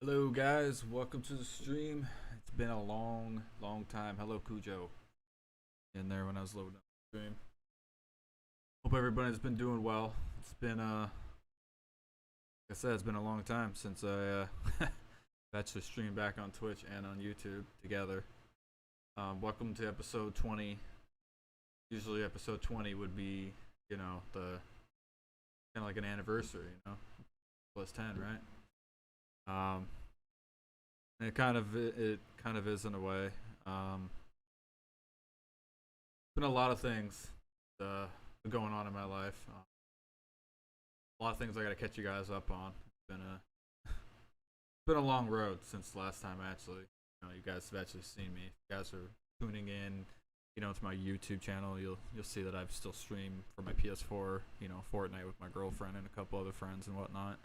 Hello guys, welcome to the stream. It's been a long time. Hello Cujo. In there when I was loading up the stream. Hope everybody's been doing well. It's been like I said, it's been a long time since I actually streamed back on Twitch and on YouTube together. Welcome to episode 20. Usually episode 20 would be, the kind of like an anniversary, plus 10, right? And it kind of is in a way. Been a lot of things going on in my life. A lot of things I got to catch you guys up on. It's been a long road since the last time actually. You guys have actually seen me. If you guys are tuning in, to my YouTube channel, you'll see that I've still streamed for my PS4, Fortnite with my girlfriend and a couple other friends and whatnot.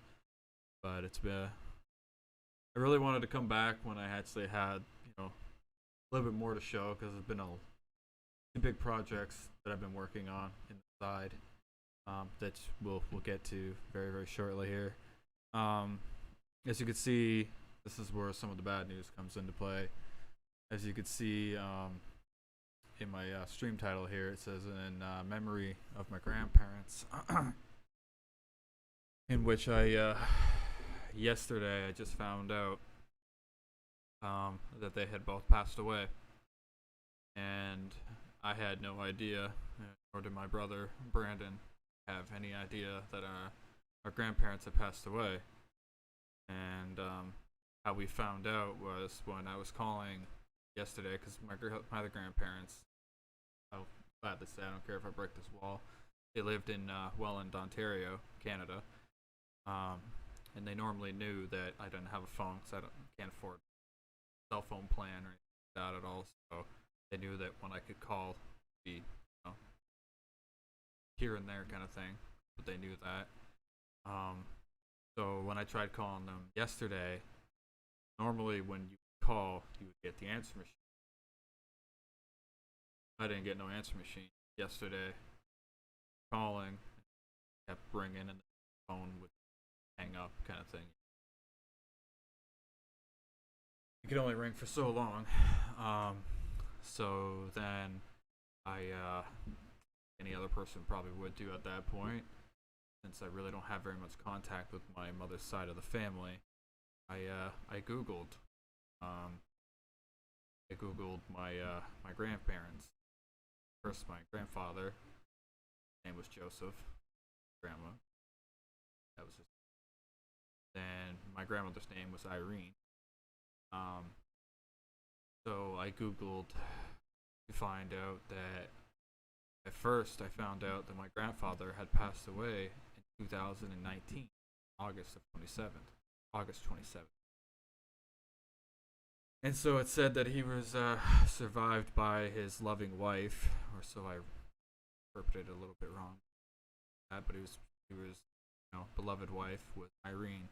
But I really wanted to come back when I actually had, a little bit more to show because there's been two big projects that I've been working on inside that we'll get to very, very shortly here. As you can see, this is where some of the bad news comes into play. As you can see in my stream title here, it says in memory of my grandparents, in which yesterday I just found out that they had both passed away, and I had no idea, nor did my brother Brandon have any idea that our grandparents had passed away. And how we found out was when I was calling yesterday, because my other grandparents, I'm glad to say, I don't care if I break this wall, they lived in Welland, Ontario, Canada. And they normally knew that I didn't have a phone because can't afford a cell phone plan or anything like that at all. So they knew that when I could call, be here and there kind of thing. But they knew that. So when I tried calling them yesterday, normally when you call, you would get the answer machine. I didn't get no answer machine yesterday. Calling, kept ringing, and the phone would hang up kind of thing. It could only ring for so long. So then any other person probably would do at that point, since I really don't have very much contact with my mother's side of the family. I googled my grandparents. First, my grandfather, his name was Joseph. Grandma, that was his. Then my grandmother's name was Irene. So I googled to find out that at first I found out that my grandfather had passed away in 2019, August 27th. And so it said that he was survived by his loving wife, or so I interpreted it a little bit wrong. But he was beloved wife with Irene.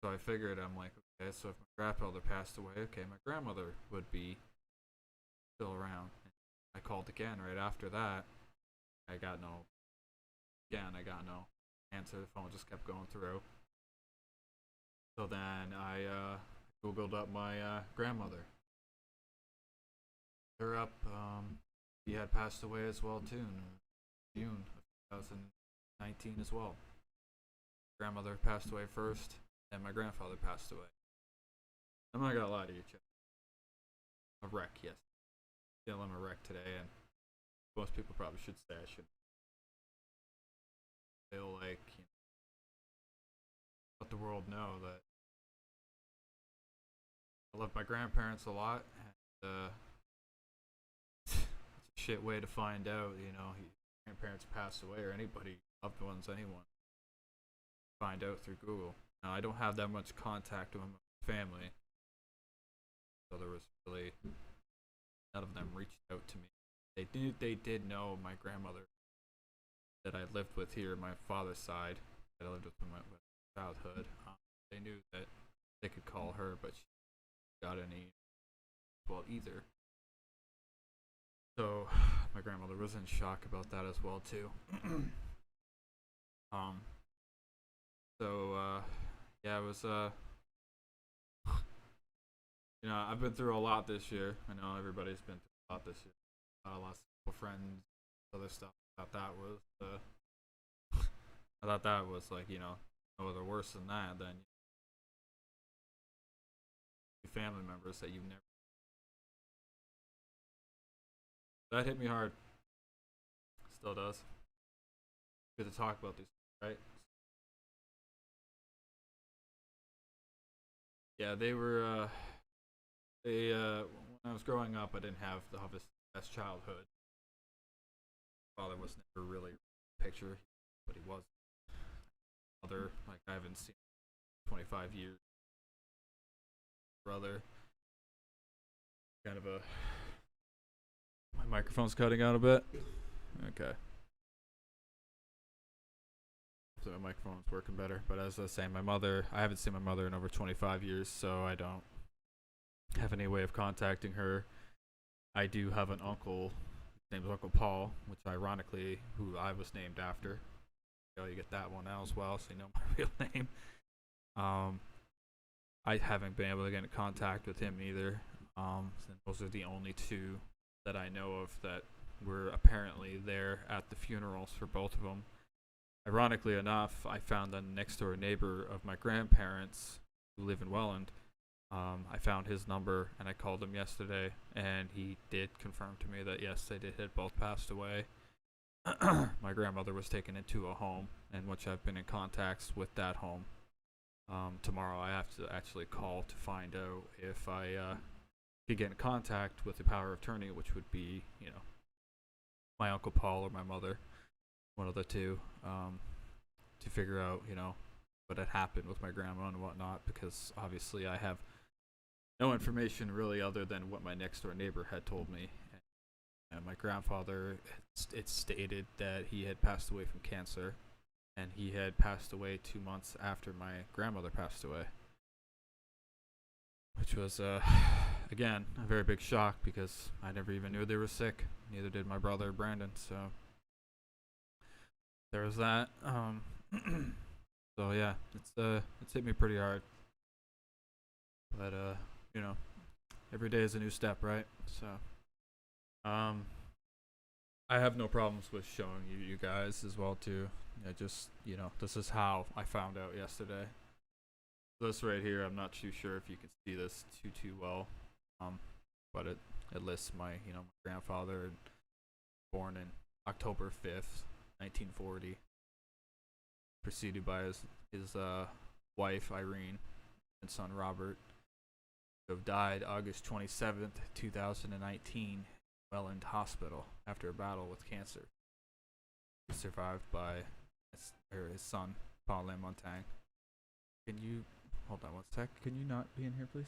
So I figured, I'm like, okay, so if my grandfather passed away, okay, my grandmother would be still around. And I called again right after that. I got no answer. The phone just kept going through. So then I googled up my grandmother. Her up. She had passed away as well too in June of 2019 as well. Grandmother passed away first, and my grandfather passed away. I'm not gonna lie to you, Chuck. A wreck, yes. I'm a wreck today, and most people probably should say I should. They'll let the world know that I love my grandparents a lot, and it's a shit way to find out, grandparents passed away, or anybody, loved ones, anyone. Find out through Google. Now, I don't have that much contact with my family, so there was really none of them reached out to me. They did know my grandmother that I lived with here, my father's side, that I lived with in my childhood. They knew that they could call her, but she got any either. So my grandmother was in shock about that as well too. So yeah, it was You know, I've been through a lot this year. I know everybody's been through a lot this year. Lots of friends, other stuff. I thought that was, I thought that was like, you know, no other worse than that. Then family members that you've never. That hit me hard. Still does. Good to talk about these, right? Yeah, they were. They when I was growing up, I didn't have the best childhood. Father was never really a picture, but he was. Mother, like I haven't seen 25 years. Brother, kind of a. My microphone's cutting out a bit. Okay. So my microphone's working better. But as I was saying, my mother, I haven't seen my mother in over 25 years, so I don't have any way of contacting her. I do have an uncle, his name is Uncle Paul, which ironically, who I was named after. You know, you get that one now as well, so you know my real name. I haven't been able to get in contact with him either. Those are the only two that I know of that were apparently there at the funerals for both of them. Ironically enough, I found the next door neighbor of my grandparents who live in Welland. I found his number and I called him yesterday, and he did confirm to me that yes, they did had both passed away. My grandmother was taken into a home, and which I've been in contact with that home. Tomorrow I have to actually call to find out if I could get in contact with the power of attorney, which would be, you know, my Uncle Paul or my mother, one of the two, to figure out, you know, what had happened with my grandma and whatnot, because obviously I have no information really other than what my next door neighbor had told me. And my grandfather, it stated that he had passed away from cancer, and he had passed away 2 months after my grandmother passed away, which was again a very big shock because I never even knew they were sick. Neither did my brother Brandon. So there was that. So yeah, it's hit me pretty hard. But you know, every day is a new step, right? So I have no problems with showing you guys as well too. Just, you know, this is how I found out yesterday. This right here, I'm not too sure if you can see this too well, but it lists my, you know, my grandfather, born in October 5th, 1940, preceded by his wife Irene and son Robert, who have died August 27th, 2019, Welland Hospital after a battle with cancer. He was survived by his son, Paul Lamontagne. Can you hold on one sec? Can you not be in here, please?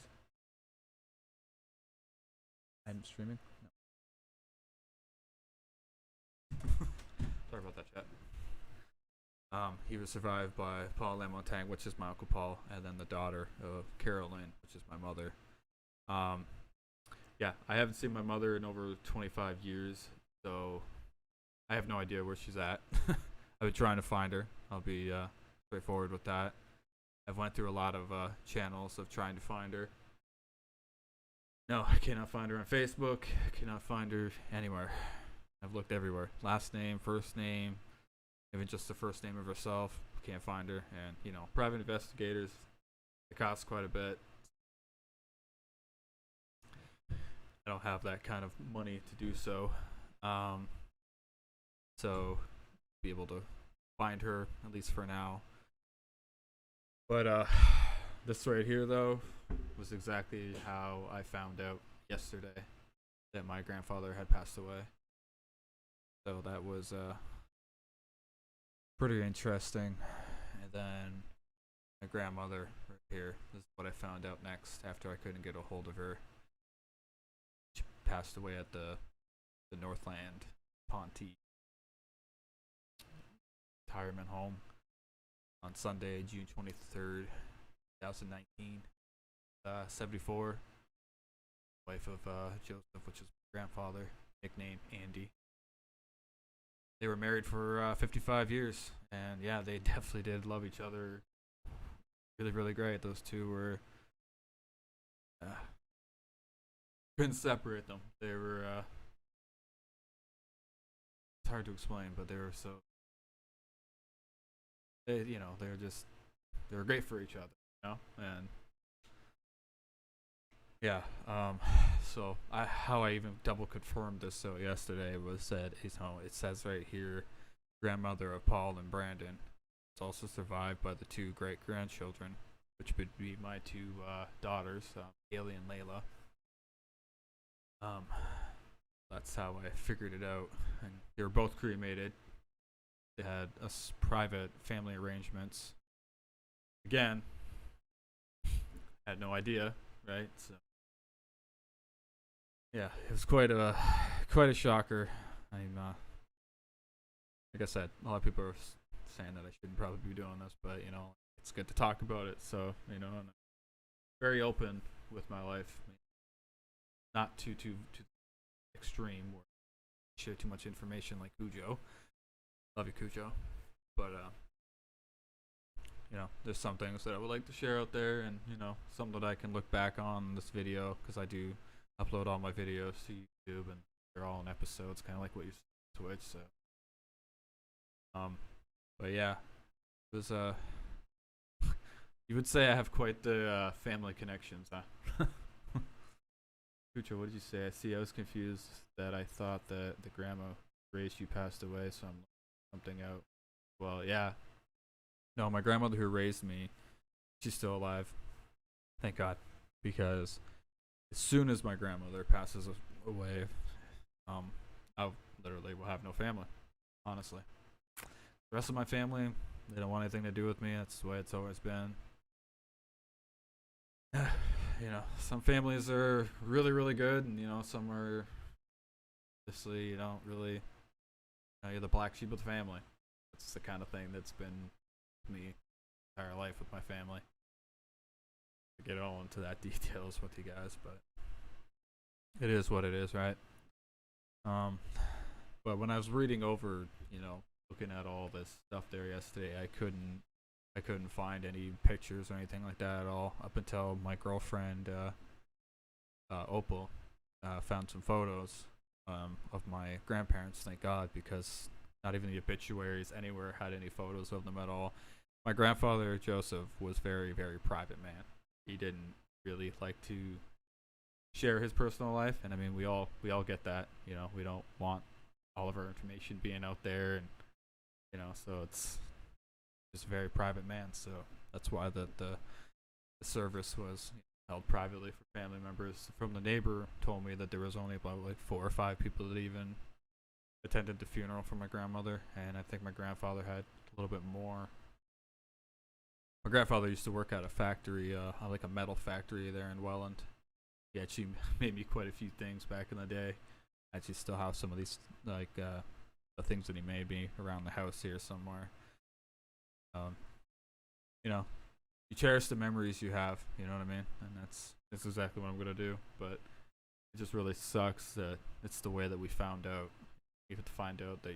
I'm streaming. No. Sorry about that, chat. He was survived by Paul Lamontagne, which is my Uncle Paul, and then the daughter of Carolyn, which is my mother. Yeah, I haven't seen my mother in over 25 years, so I have no idea where she's at. I've been trying to find her. I'll be straightforward with that. I've went through a lot of channels of trying to find her. No, I cannot find her on Facebook. I cannot find her anywhere. I've looked everywhere. Last name, first name, even just the first name of herself. Can't find her. And, you know, private investigators, it costs quite a bit. I don't have that kind of money to do so. So be able to find her, at least for now. But this right here though was exactly how I found out yesterday that my grandfather had passed away. So that was pretty interesting. And then my grandmother right here, this is what I found out next after I couldn't get a hold of her. She passed away at the Northland Ponte retirement home on Sunday, June 23rd, 2019. 74, wife of Joseph, which is my grandfather, nicknamed Andy. They were married for 55 years, and yeah, they definitely did love each other really, really great. Those two were couldn't separate them. They were it's hard to explain, but they were so they were just they were great for each other, and yeah. So how I even double confirmed this so yesterday was that it says right here, grandmother of Paul and Brandon. It's also survived by the two great grandchildren, which would be my two daughters, Haley and Layla. Um, that's how I figured it out. And they were both cremated. They had private family arrangements. Again, had no idea, right? So yeah, it was quite a shocker. I'm like I said, a lot of people are saying that I shouldn't probably be doing this, but it's good to talk about it. So and I'm very open with my life, not too extreme or share too much information like Cujo. Love you, Cujo, but there's some things that I would like to share out there, and some that I can look back on this video, because I do upload all my videos to YouTube, and they're all in episodes, kind of like what you see on Twitch. So, but yeah, it was you would say I have quite the family connections, huh? Kucho, what did you say? I was confused that I thought that the grandma raised you passed away, so I'm something out. Well, yeah. No, my grandmother who raised me, she's still alive. Thank God. Because as soon as my grandmother passes away, I literally will have no family. Honestly. The rest of my family, they don't want anything to do with me. That's the way it's always been. Some families are really, really good, and some are obviously you don't really. You're the black sheep of the family. That's the kind of thing that's been me entire life with my family. I get all into that details with you guys, but it is what it is, right? But when I was reading over, looking at all this stuff there yesterday, I couldn't find any pictures or anything like that at all, up until my girlfriend Opal found some photos of my grandparents. Thank God, because not even the obituaries anywhere had any photos of them at all. My grandfather Joseph was very, very private man. He didn't really like to share his personal life, and I mean we all get that. We don't want all of our information being out there, and so it's just a very private man. So that's why the service was held privately for family members. From the neighbor told me that there was only about like 4 or 5 people that even attended the funeral for my grandmother, and I think my grandfather had a little bit more. My grandfather used to work at a factory, like a metal factory there in Welland. He actually made me quite a few things back in the day. I actually still have some of these, like the things that he made me around the house here somewhere. You cherish the memories you have, you know what I mean? And that's exactly what I'm gonna do. But it just really sucks that it's the way that we found out. You have to find out that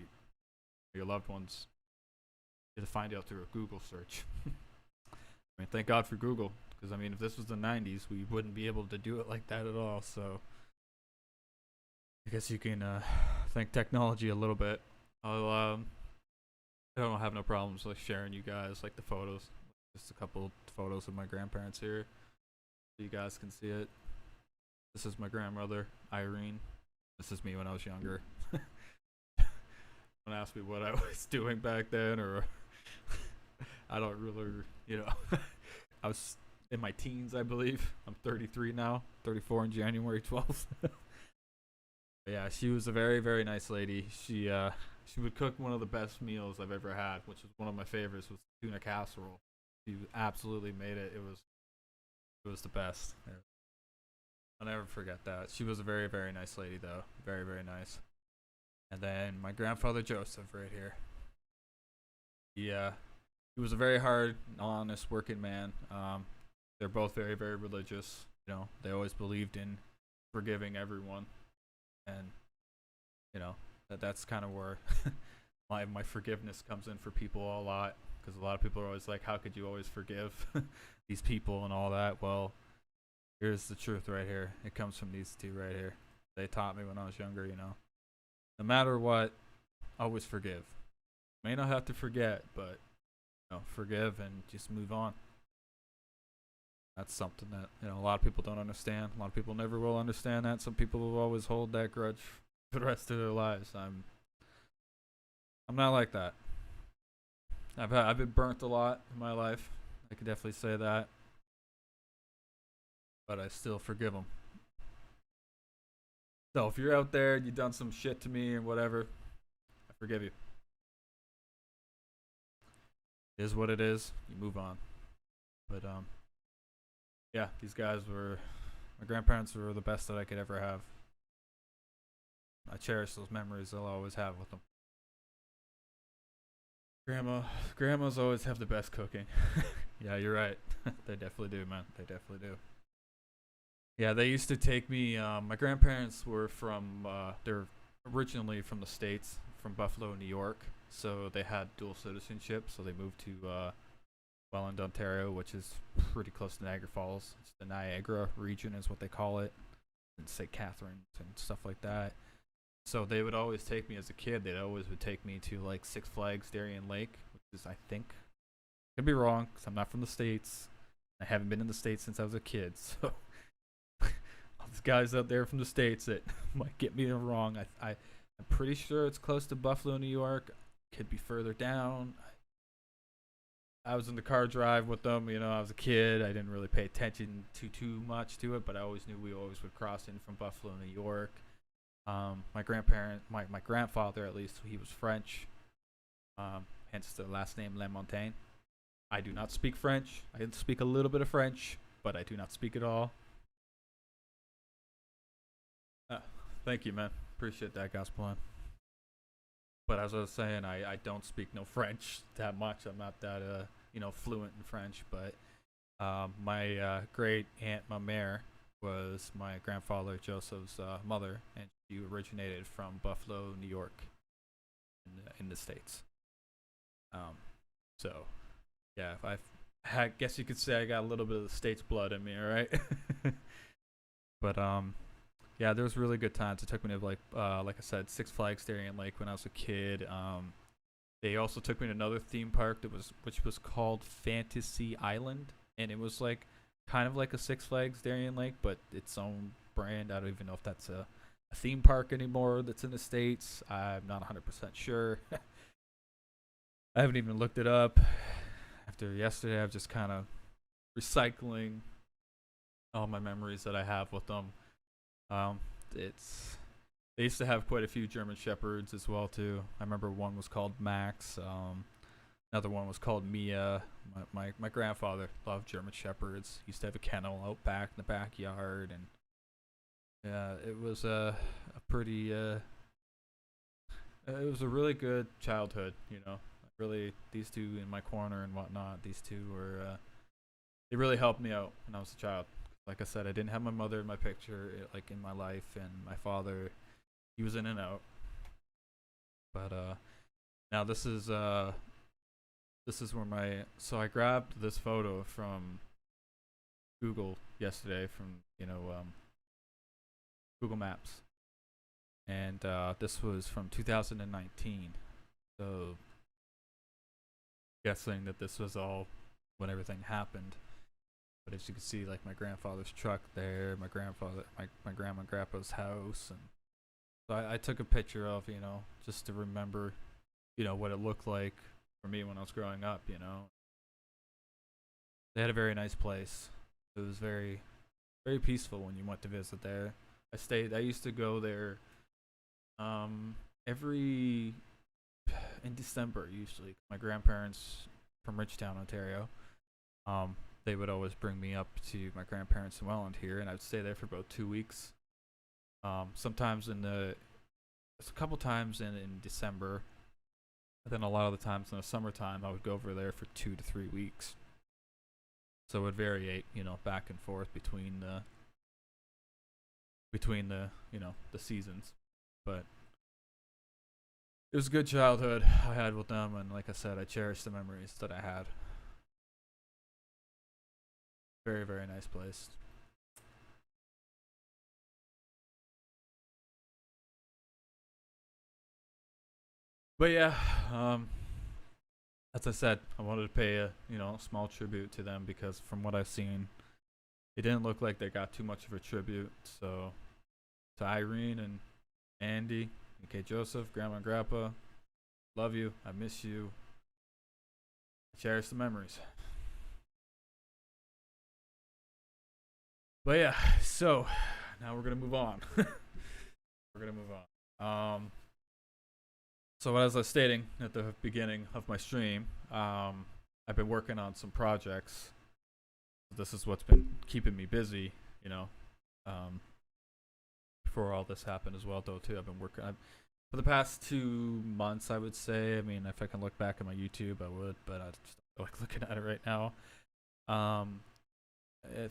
your loved ones, you have to find out through a Google search. I mean, thank God for Google, because I mean, if this was the 90s, we wouldn't be able to do it like that at all. So I guess you can thank technology a little bit. I don't have no problems like sharing you guys like the photos. Just a couple photos of my grandparents here, so you guys can see it. This is my grandmother Irene. This is me when I was younger. Don't ask me what I was doing back then, or I don't really, I was in my teens, I believe. I'm 33 now, 34 on January 12th. Yeah, she was a very, very nice lady. She would cook one of the best meals I've ever had, which was one of my favorites, was tuna casserole. She absolutely made it. It was the best. I'll never forget that. She was a very, very nice lady, though. Very, very nice. And then my grandfather Joseph right here. He was a very hard, honest, working man. They're both very, very religious. They always believed in forgiving everyone, and that's kind of where my forgiveness comes in for people a lot, because a lot of people are always like, how could you always forgive these people and all that? Well, Here's the truth right here. It comes from these two right here. They taught me when I was younger, you know. No matter what, always forgive. May not have to forget, but forgive and just move on. That's something that a lot of people don't understand. A lot of people never will understand that. Some people will always hold that grudge for the rest of their lives. I'm not like that. I've been burnt a lot in my life. I could definitely say that, but I still forgive them. So if you're out there and you've done some shit to me and whatever, I forgive you. It is what it is. You move on. But yeah, these guys were my grandparents were the best that I could ever have. I cherish those memories I'll always have with them. Grandmas always have the best cooking. Yeah, you're right. They definitely do, man. They definitely do. Yeah, they used to take me. My grandparents were from. They're originally from the States, from Buffalo, New York. So they had dual citizenship. So they moved to Welland, Ontario, which is pretty close to Niagara Falls. It's the Niagara region, is what they call it, and St. Catharines and stuff like that. So they would always take me as a kid. They always would take me to like Six Flags Darien Lake, which is, I think, could be wrong because I'm not from the States. I haven't been in the States since I was a kid. So all these guys out there from the States that might get me wrong. I'm pretty sure it's close to Buffalo, New York. Could be further down. I was in the car drive with them. I was a kid. I didn't really pay attention too much to it, but I always knew we always would cross in from Buffalo, New York. My grandfather, at least, he was French. Hence the last name Lamontagne. I do not speak French. I can speak a little bit of French, but I do not speak it all. Thank you, man. Appreciate that, Gospelin. But as I was saying, I don't speak no French that much. I'm not that fluent in French. But my great aunt, ma mère, was my grandfather Joseph's mother, and she originated from Buffalo, New York, in the States. So yeah, I guess you could say I got a little bit of the States blood in me, all right? But yeah, there was really good times. It took me to like I said, Six Flags Darien Lake when I was a kid. They also took me to another theme park which was called Fantasy Island, and it was like kind of like a Six Flags Darien Lake, but its own brand. I don't even know if that's a theme park anymore that's in the States. I'm not 100% sure. I haven't even looked it up. After yesterday, I'm just kind of recycling all my memories that I have with them. They used to have quite a few German Shepherds as well too. I remember one was called Max. Another one was called Mia. My grandfather loved German Shepherds. He used to have a kennel out back in the backyard, and yeah, it was a pretty it was a really good childhood. Really, these two in my corner and whatnot. These two were they really helped me out when I was a child. Like I said, I didn't have my mother in my picture, like in my life, and my father, he was in and out. But now this is where so I grabbed this photo from Google yesterday from Google Maps, and this was from 2019. So guessing that this was all when everything happened. But as you can see, like my grandfather's truck there, my grandma and grandpa's house, and so I took a picture of just to remember what it looked like for me when I was growing up. They had a very nice place. It was very, very peaceful when you went to visit there. I used to go there every in December usually. My grandparents from Richtown, Ontario. They would always bring me up to my grandparents in Welland here, and I'd stay there for about 2 weeks. Sometimes a couple times in December, and then a lot of the times in the summertime, I would go over there for 2 to 3 weeks. So it would variate, back and forth between the the seasons. But it was a good childhood I had with them, and like I said, I cherish the memories that I had. Very, very nice place. But yeah, as I said, I wanted to pay a small tribute to them because from what I've seen, it didn't look like they got too much of a tribute. So to Irene and Andy, okay, Joseph, Grandma and Grandpa, love you. I miss you. Cherish the memories. But yeah, so now we're gonna move on. We're gonna move on. So as I was stating at the beginning of my stream, I've been working on some projects. This is what's been keeping me busy, you know. Before all this happened as well, though. Too, I've been working for the past 2 months. I would say. I mean, if I can look back at my YouTube, I would, but I just don't like looking at it right now. I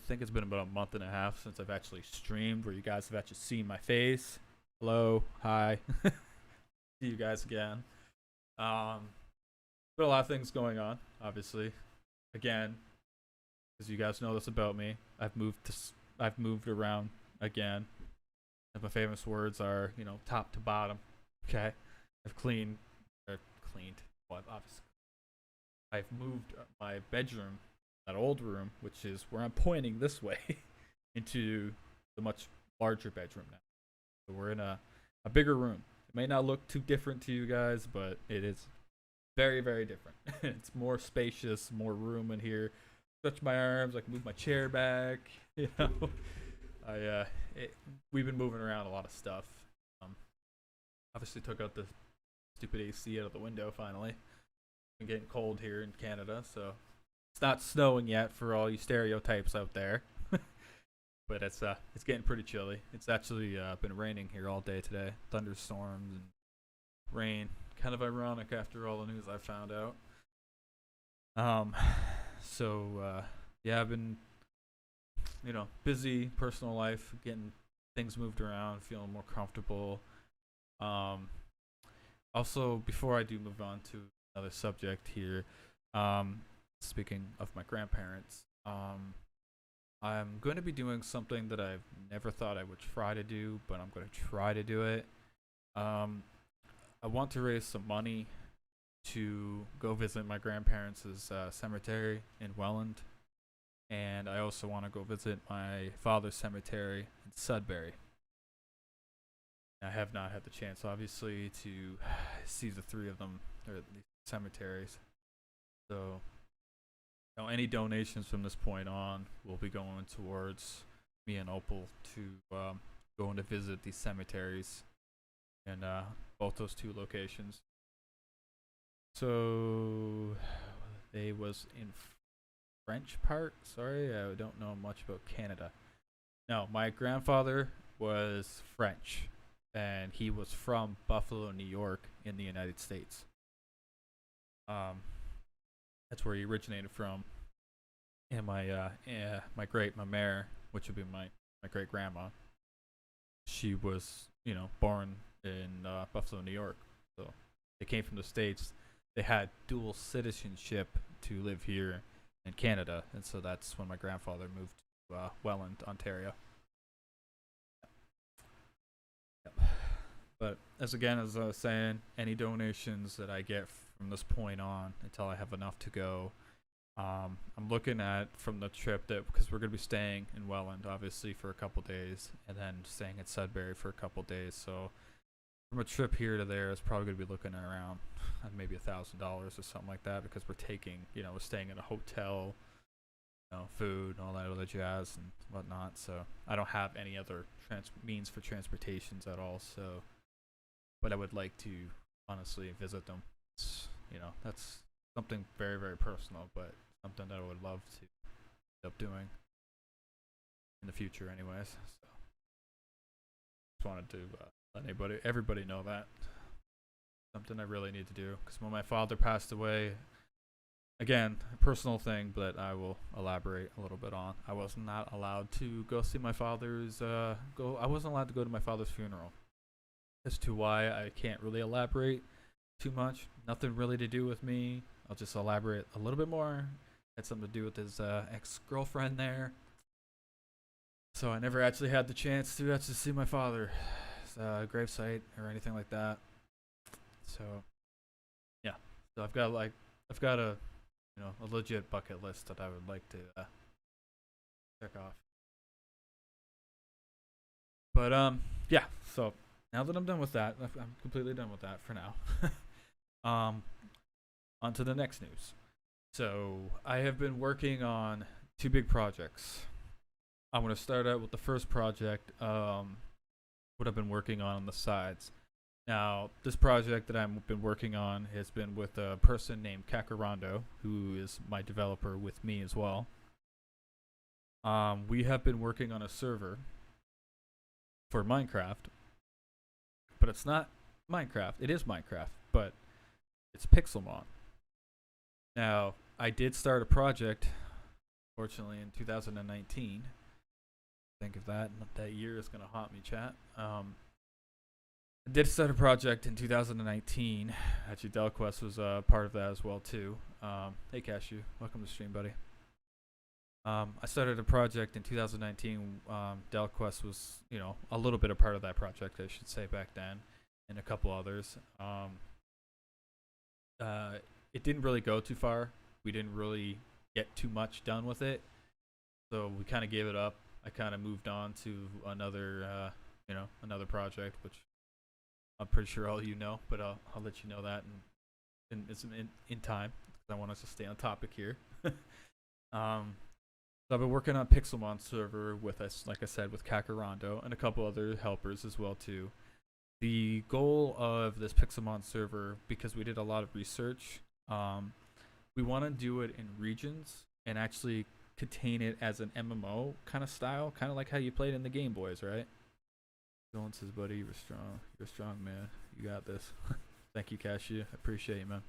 think it's been about a month and a half since I've actually streamed, where you guys have actually seen my face. Hello, hi. See you guys again. But a lot of things going on, obviously. Again, as you guys know this about me, I've moved around again. And my famous words are, top to bottom. Okay, I've cleaned. Well, obviously, I've moved my bedroom, that old room, which is where I'm pointing this way, into the much larger bedroom now. So we're in a bigger room. It may not look too different to you guys, but it is very, very different. It's more spacious, more room in here. Stretch my arms, I can move my chair back. We've been moving around a lot of stuff. Obviously took out the stupid AC out of the window finally. It's been getting cold here in Canada, so it's not snowing yet for all you stereotypes out there. But it's getting pretty chilly. It's actually been raining here all day today. Thunderstorms and rain. Kind of ironic after all the news I found out. Yeah, I've been busy, personal life, getting things moved around, feeling more comfortable. Also, before I do move on to another subject here, speaking of my grandparents, I'm going to be doing something that I've never thought I would try to do, but I'm going to try to do it. I want to raise some money to go visit my grandparents' cemetery in Welland. And I also want to go visit my father's cemetery in Sudbury. I have not had the chance, obviously, to see the three of them, or these cemeteries. So, any donations from this point on will be going towards me and Opal to going to visit these cemeteries in both those two locations. So, they was in French part. Sorry, I don't know much about Canada. No, my grandfather was French, and he was from Buffalo, New York, in the United States. That's where he originated from. And my great mère, which would be my great grandma, she was born in Buffalo, New York. So they came from the States. They had dual citizenship to live here in Canada, and so that's when my grandfather moved to Welland, Ontario. Yep. But as I was saying, any donations that I get from this point on until I have enough to go, I'm looking at from the trip that, because we're gonna be staying in Welland obviously for a couple days, and then staying at Sudbury for a couple days. So from a trip here to there, it's probably gonna be looking at around maybe $1,000 or something like that, because we're taking, we're staying in a hotel, food and all that other jazz and whatnot. So I don't have any other means for transportations at all. So, but I would like to honestly visit them. That's something very, very personal, but something that I would love to end up doing in the future, anyways. So just wanted to let everybody know that. Something I really need to do, because when my father passed away, again, a personal thing, but I will elaborate a little bit on. I was not allowed to go see my father's I wasn't allowed to go to my father's funeral. As to why, I can't really elaborate too much. Nothing really to do with me. I'll just elaborate a little bit more. Had something to do with his ex-girlfriend there. So I never actually had the chance to actually see my father's gravesite or anything like that. So So I've got a a legit bucket list that I would like to check off. But yeah. So now that I'm done with that, I'm completely done with that for now. On to the next news. So I have been working on two big projects. I'm gonna start out with the first project. What I've been working on the sides. Now, this project that I've been working on has been with a person named Kakarando, who is my developer with me as well. We have been working on a server for Minecraft, but it's not Minecraft. It is Minecraft, but it's Pixelmon. Now, I did start a project, fortunately, in 2019. Think of that. That year is gonna haunt me, chat. I did start a project in 2019. Actually, Delquest was part of that as well too. Hey Cashew, welcome to the stream, buddy. I started a project in 2019. Delquest was, a little bit a part of that project, I should say, back then, and a couple others. It didn't really go too far. We didn't really get too much done with it, so we kind of gave it up. I kind of moved on to another, another project, which I'm pretty sure all you know, but I'll let you know that in time, because I want us to stay on topic here. So I've been working on Pixelmon server with us, like I said, with Kakarando and a couple other helpers as well too. The goal of this Pixelmon server, because we did a lot of research, we want to do it in regions and actually contain it as an MMO kind of style, kind of like how you played in the Game Boys, right? Dylan says, buddy, you're strong. You're strong, man. You got this. Thank you, Cashew. I appreciate you, man.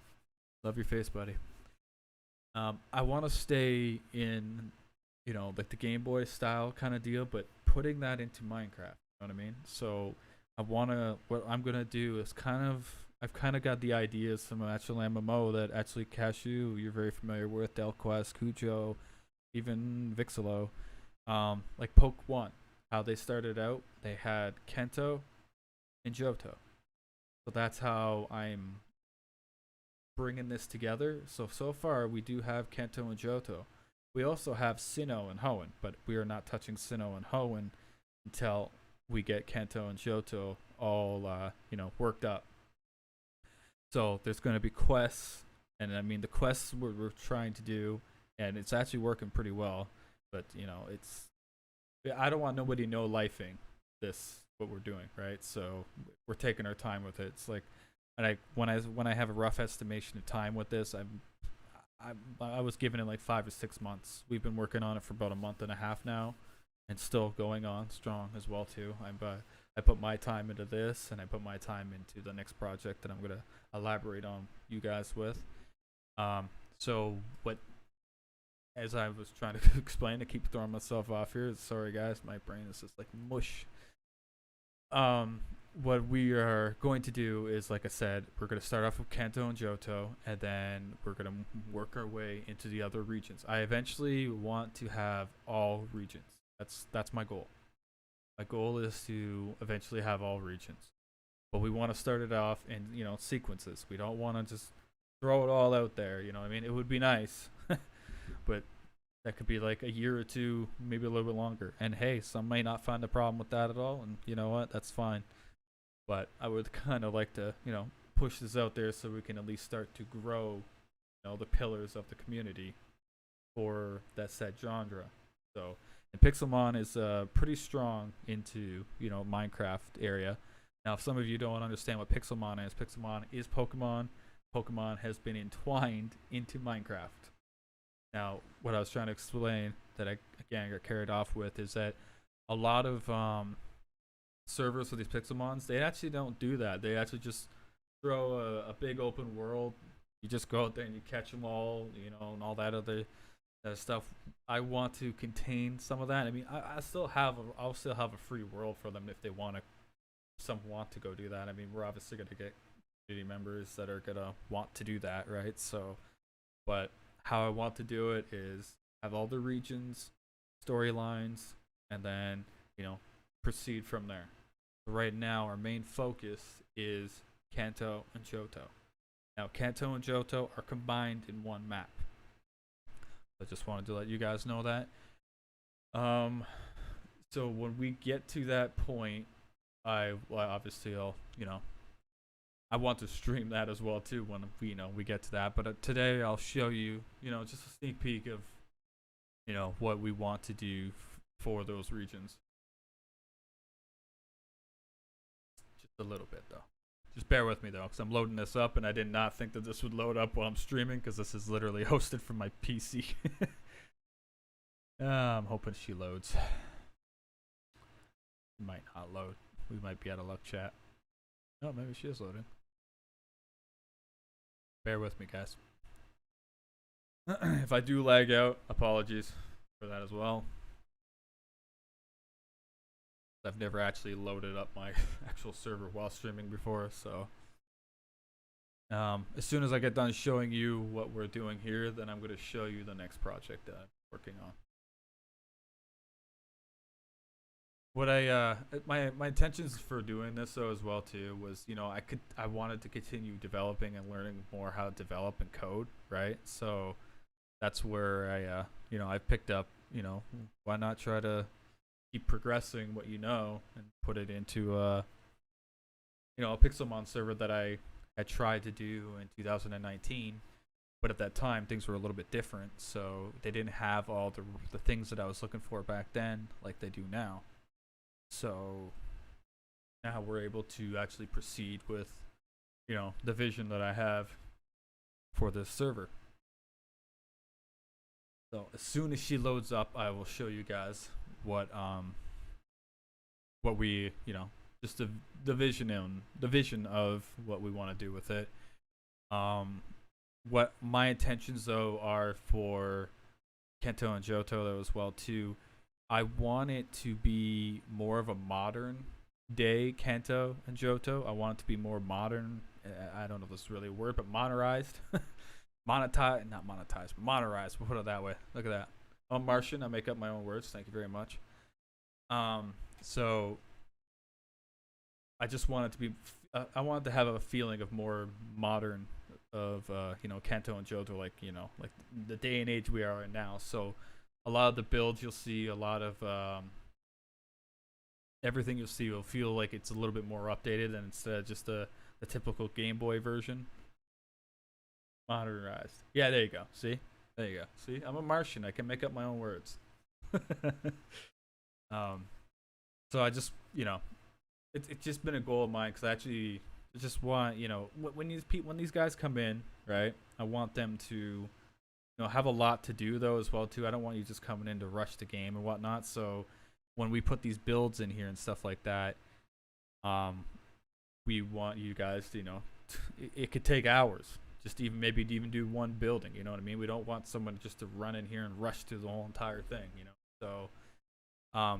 Love your face, buddy. I want to stay in, like the Game Boy style kind of deal, but putting that into Minecraft. You know what I mean? So what I'm going to do is I've kind of got the ideas from an actual MMO that actually Cashew, you're very familiar with, Delquest, Cujo, even Vixelo, like Poke 1. How they started out, they had Kento and Johto. So that's how I'm bringing this together. So far, we do have Kento and Johto. We also have Sinnoh and Hoenn, but we are not touching Sinnoh and Hoenn until we get Kento and Johto all, worked up. So there's going to be quests, and I mean, the quests we're trying to do, and it's actually working pretty well, but, I don't want nobody no-lifing this, what we're doing, right? So we're taking our time with it. It's like, and when I have a rough estimation of time with this, I was given it like 5 or 6 months. We've been working on it for about a month and a half now, and still going on strong as well too. I put my time into this, and I put my time into the next project that I'm gonna elaborate on you guys with. So what? As I was trying to explain, I keep throwing myself off here. Sorry, guys. My brain is just like mush. What we are going to do is, like I said, we're going to start off with Kanto and Johto, and then we're going to work our way into the other regions. I eventually want to have all regions. That's my goal. My goal is to eventually have all regions. But we want to start it off in, sequences. We don't want to just throw it all out there. You know what I mean? It would be nice. But that could be like a year or two, maybe a little bit longer. And hey, some may not find a problem with that at all. And you know what? That's fine. But I would kind of like to, push this out there so we can at least start to grow, the pillars of the community for that said genre. So, and Pixelmon is pretty strong into, Minecraft area. Now, if some of you don't understand what Pixelmon is Pokemon. Pokemon has been entwined into Minecraft. Now, what I was trying to explain that I, again, got carried off with is that a lot of servers for these Pixelmons, they actually don't do that. They actually just throw a big open world. You just go out there and you catch them all, and all that other stuff. I want to contain some of that. I mean, I'll still have a free world for them if they want to. Some want to go do that. I mean, we're obviously going to get community members that are going to want to do that, right? So, but how I want to do it is have all the regions, storylines, and then, proceed from there. Right now, our main focus is Kanto and Johto. Now, Kanto and Johto are combined in one map. I just wanted to let you guys know that. So when we get to that point, obviously I'll, I want to stream that as well too when we get to that. But today I'll show you, just a sneak peek of, what we want to do for those regions. Just a little bit though. Just bear with me though, because I'm loading this up, and I did not think that this would load up while I'm streaming, because this is literally hosted from my PC. I'm hoping she loads. Might not load. We might be out of luck, chat. Oh, maybe she is loading. Bear with me, guys. If I do lag out, apologies for that as well. I've never actually loaded up my actual server while streaming before, so as soon as I get done showing you what we're doing here, then I'm going to show you the next project that I'm working on. What my intentions for doing this though as well too was, I wanted to continue developing and learning more how to develop and code, right? So that's where I picked up, why not try to keep progressing what and put it into a Pixelmon server that I had tried to do in 2019, but at that time things were a little bit different, so they didn't have all the things that I was looking for back then like they do now. So now we're able to actually proceed with the vision that I have for this server. So as soon as she loads up, I will show you guys what we just the vision of what we want to do with it. What my intentions though are for Kanto and Johto though as well too. I want it to be more of a modern day Kanto and Johto. I want it to be more modern. I don't know if this is really a word, but modernized. Not monetized, but modernized. We'll put it that way. Look at that. I'm Martian. I make up my own words. Thank you very much. So I just want it to be. I want it to have a feeling of more modern, of Kanto and Johto, like the day and age we are in now. So a lot of the builds you'll see, a lot of everything you'll see will feel like it's a little bit more updated, and instead of just the typical Game Boy version. Modernized. Yeah, there you go. See? There you go. See? I'm a Martian. I can make up my own words. So I just, it's just been a goal of mine, because I actually just want, when these guys come in, right? I want them to, have a lot to do though as well too. I don't want you just coming in to rush the game and whatnot. So when we put these builds in here and stuff like that, we want you guys to, it could take hours. Just maybe even do one building, you know what I mean? We don't want someone just to run in here and rush through the whole entire thing, So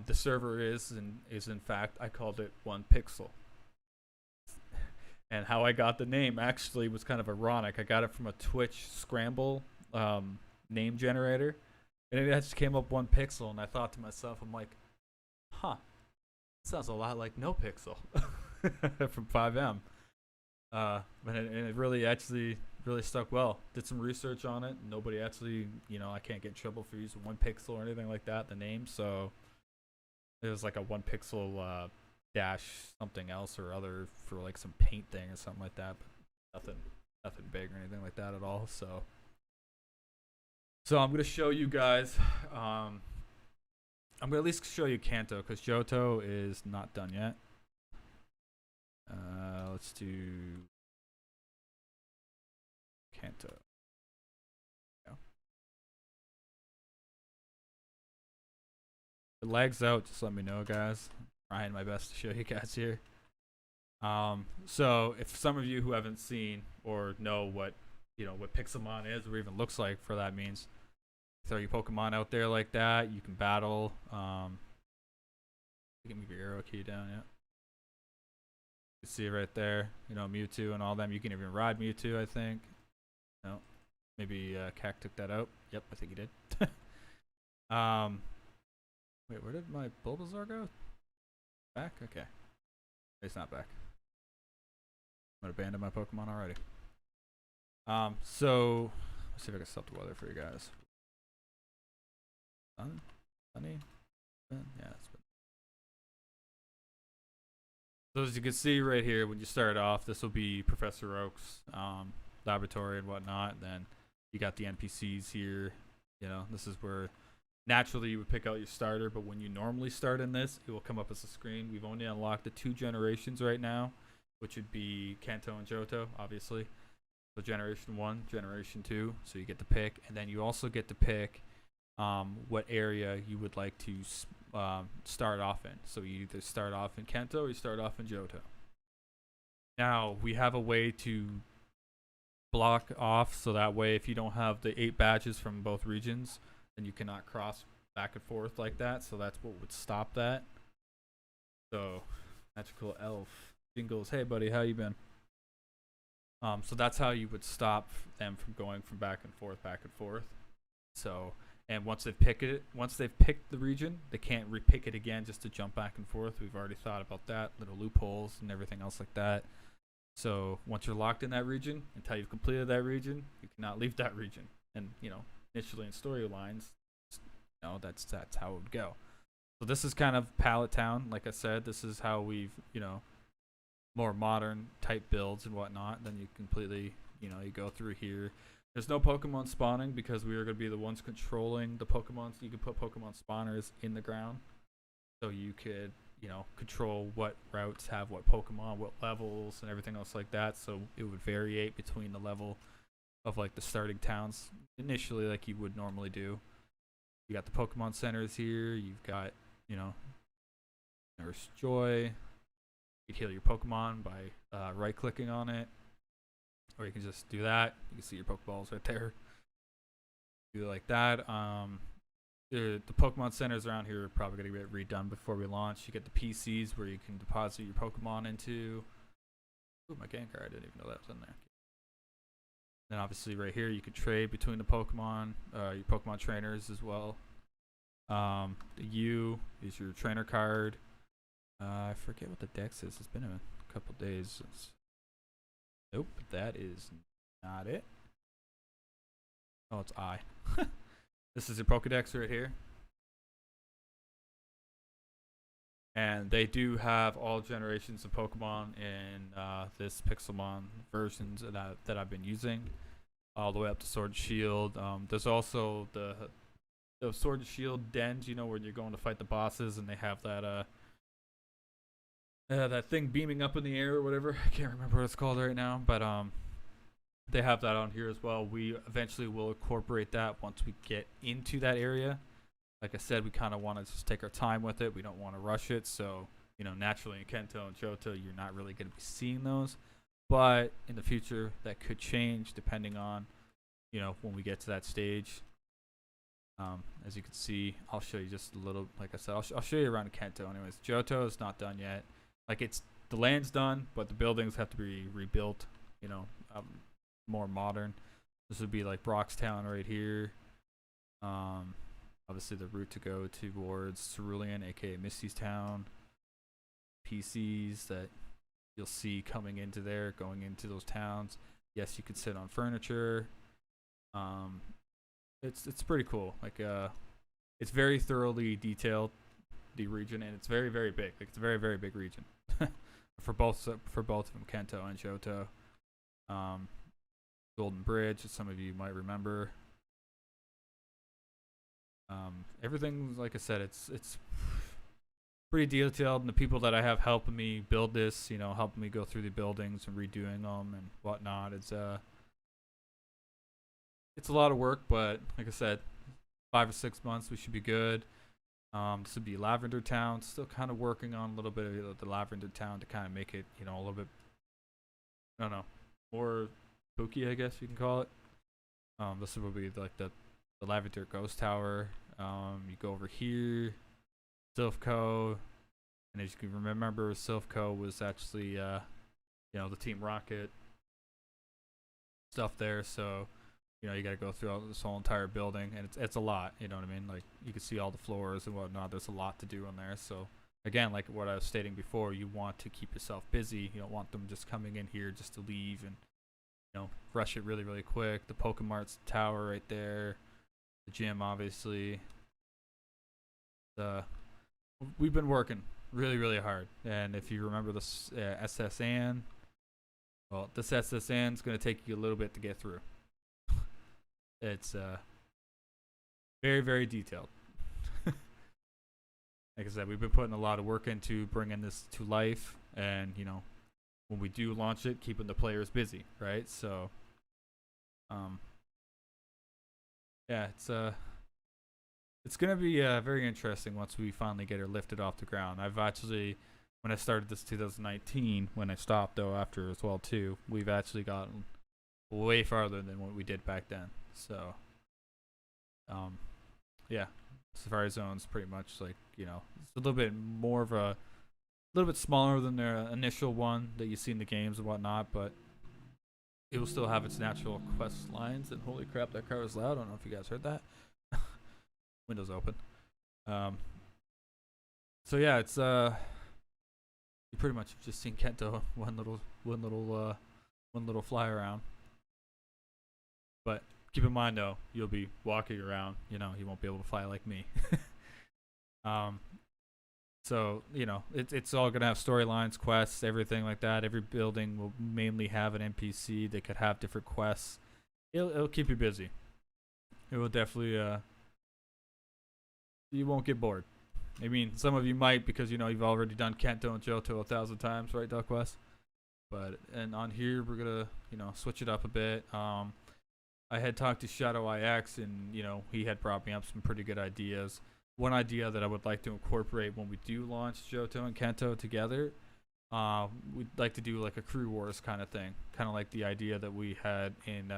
the server is in fact, I called it 1 Pixel. And how I got the name actually was kind of ironic. I got it from a Twitch Scramble name generator, and it just came up 1 Pixel, and I thought to myself, I'm like, sounds a lot like No Pixel from 5M. But it really actually stuck well. Did some research on it. Nobody actually, I can't get in trouble for using 1 Pixel or anything like that, the name. So it was like a 1 Pixel dash something else or other for like some paint thing or something like that. But nothing big or anything like that at all. So I'm gonna show you guys. I'm gonna at least show you Kanto, because Johto is not done yet. Let's do Kanto. Yeah. If it lags out, just let me know, guys. I'm trying my best to show you guys here. So if some of you who haven't seen or know what Pixelmon is, or even looks like, for that means throw your Pokemon out there like that. You can battle. You can move your arrow key down. Yeah. You see it right there, Mewtwo and all them. You can even ride Mewtwo, I think. No, maybe Cac took that out. Yep, I think he did. Wait, where did my Bulbasaur go? Back? Okay. It's not back. I'm gonna abandon my Pokemon already. So let's see if I can stop the weather for you guys. Sunny? Yeah, it's been. So as you can see right here, when you start off, this will be Professor Oak's laboratory and whatnot. Then you got the NPCs here. You know, this is where naturally you would pick out your starter, but when you normally start in this, it will come up as a screen. We've only unlocked the 2 generations right now, which would be Kanto and Johto, obviously. So generation 1, generation 2, so you get to pick, and then you also get to pick what area you would like to start off in. So you either start off in Kanto or you start off in Johto. Now we have a way to block off, so that way if you don't have the 8 badges from both regions, then you cannot cross back and forth like that. So that's what would stop that. So Magical Elf Jingles, hey buddy, how you been? So that's how you would stop them from going from back and forth. So, and once they've picked the region, they can't repick it again just to jump back and forth. We've already thought about that, little loopholes and everything else like that. So once you're locked in that region, until you've completed that region, you cannot leave that region. And you know, initially in storylines, you know, that's how it would go. So this is kind of Pallet Town. Like I said, this is how we've, you know, more modern type builds and whatnot. Then you completely, you know, you go through here. There's no Pokemon spawning because we are going to be the ones controlling the Pokemon. So you can put Pokemon spawners in the ground, so you could, you know, control what routes have what Pokemon, what levels, and everything else like that. So it would variate between the level of like the starting towns initially, like you would normally do. You got the Pokemon centers here. You've got, you know, Nurse Joy. You can heal your Pokemon by right-clicking on it, or you can just do that. You can see your Pokeballs right there. Do it like that. The Pokemon centers around here are probably going to get redone before we launch. You get the PCs where you can deposit your Pokemon into. Ooh, my Gengar, I didn't even know that was in there. Then obviously right here you can trade between the Pokemon, your Pokemon trainers as well. The U is your trainer card. I forget what the dex is. It's been a couple days since. Nope, that is not it. Oh, it's I. This is your Pokedex right here. And they do have all generations of Pokemon in this Pixelmon versions that I've been using, all the way up to Sword and Shield. There's also the Sword and Shield dens, you know, when you're going to fight the bosses, and they have that that thing beaming up in the air or whatever. I can't remember what it's called right now, but they have that on here as well. We eventually will incorporate that once we get into that area. Like I said, we kind of want to just take our time with it. We don't want to rush it. So, you know, naturally in Kanto and Johto, you're not really going to be seeing those. But in the future, that could change depending on, you know, when we get to that stage. As you can see, I'll show you just a little, like I said, I'll show you around Kanto anyways. Johto is not done yet. Like, the land's done, but the buildings have to be rebuilt, you know, more modern. This would be like Broxtown right here. Obviously the route to go towards Cerulean, aka Misty's Town. PCs that you'll see coming into there, going into those towns. Yes, you could sit on furniture. It's pretty cool. Like it's very thoroughly detailed, the region, and it's very, very big. Like, it's a very, very big region for both of them, Kanto and Johto. Golden Bridge, as some of you might remember. Everything, like I said, it's pretty detailed, and the people that I have helping me build this, you know, helping me go through the buildings and redoing them and whatnot, it's a lot of work, but like I said, 5 or 6 months we should be good. This would be Lavender Town. Still kind of working on a little bit of the Lavender Town to kind of make it, you know, a little bit, I don't know, more spooky, I guess you can call it. This would be like the Lavender Ghost Tower. You go over here, Silphco, and as you can remember, Silphco was actually, you know, the Team Rocket stuff there. So, you know, you got to go through this whole entire building, and it's a lot. You know what I mean? Like, you can see all the floors and whatnot. There's a lot to do in there. So, again, like what I was stating before, you want to keep yourself busy. You don't want them just coming in here just to leave and, rush it really quick. The Pokemart's tower right there, the gym obviously. We've been working really hard, and if you remember this SSN, well, this SSN is going to take you a little bit to get through. It's very detailed. Like I said, we've been putting a lot of work into bringing this to life, and when we do launch it, keeping the players busy, right? So yeah, it's gonna be very interesting once we finally get her lifted off the ground. I've actually, when I started this 2019, when I stopped though after as well too, we've actually gotten way farther than what we did back then. So yeah, Safari Zone's pretty much like, it's a little bit more of a little bit smaller than their initial one that you see in the games and whatnot, but it will still have its natural quest lines. And holy crap, that car was loud. I don't know if you guys heard that. Windows open. So yeah, it's you pretty much have just seen Kento one little fly around. But keep in mind though, you'll be walking around. You won't be able to fly like me. So it's all gonna have storylines, quests, everything like that. Every building will mainly have an NPC. They could have different quests. It'll keep you busy. It will definitely you won't get bored. I mean, some of you might because you've already done Kanto and Johto 1,000 times, right, Duck West? And on here we're gonna switch it up a bit. I had talked to Shadow IX, and he had brought me up some pretty good ideas. One idea that I would like to incorporate when we do launch Johto and Kanto together, we'd like to do like a crew wars kind of thing, kind of like the idea that we had in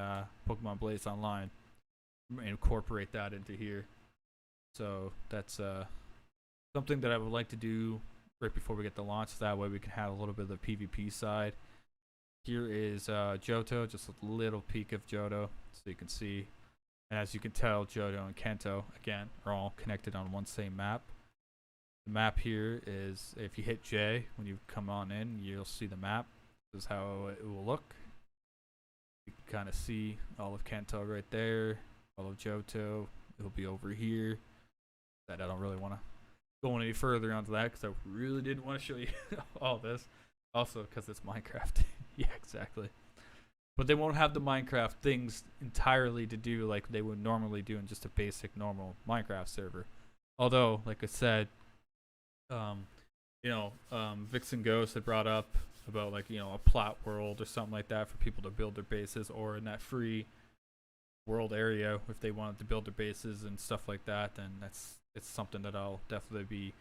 Pokemon Blaze Online. Incorporate that into here. So that's something that I would like to do right before we get the launch. That way we can have a little bit of the PvP side. Here is Johto, just a little peek of Johto, so you can see. And as you can tell, Johto and Kanto, again, are all connected on one same map. The map here is, if you hit J, when you come on in, you'll see the map. This is how it will look. You can kind of see all of Kanto right there, all of Johto. It'll be over here. That I don't really want to go any further onto that because I really didn't want to show you all this. Also, because it's Minecraft. Yeah, exactly. But they won't have the Minecraft things entirely to do like they would normally do in just a basic normal Minecraft server. Although, like I said, Vixen Ghost had brought up about like a plot world or something like that for people to build their bases, or in that free world area if they wanted to build their bases and stuff like that. Then it's something that I'll definitely be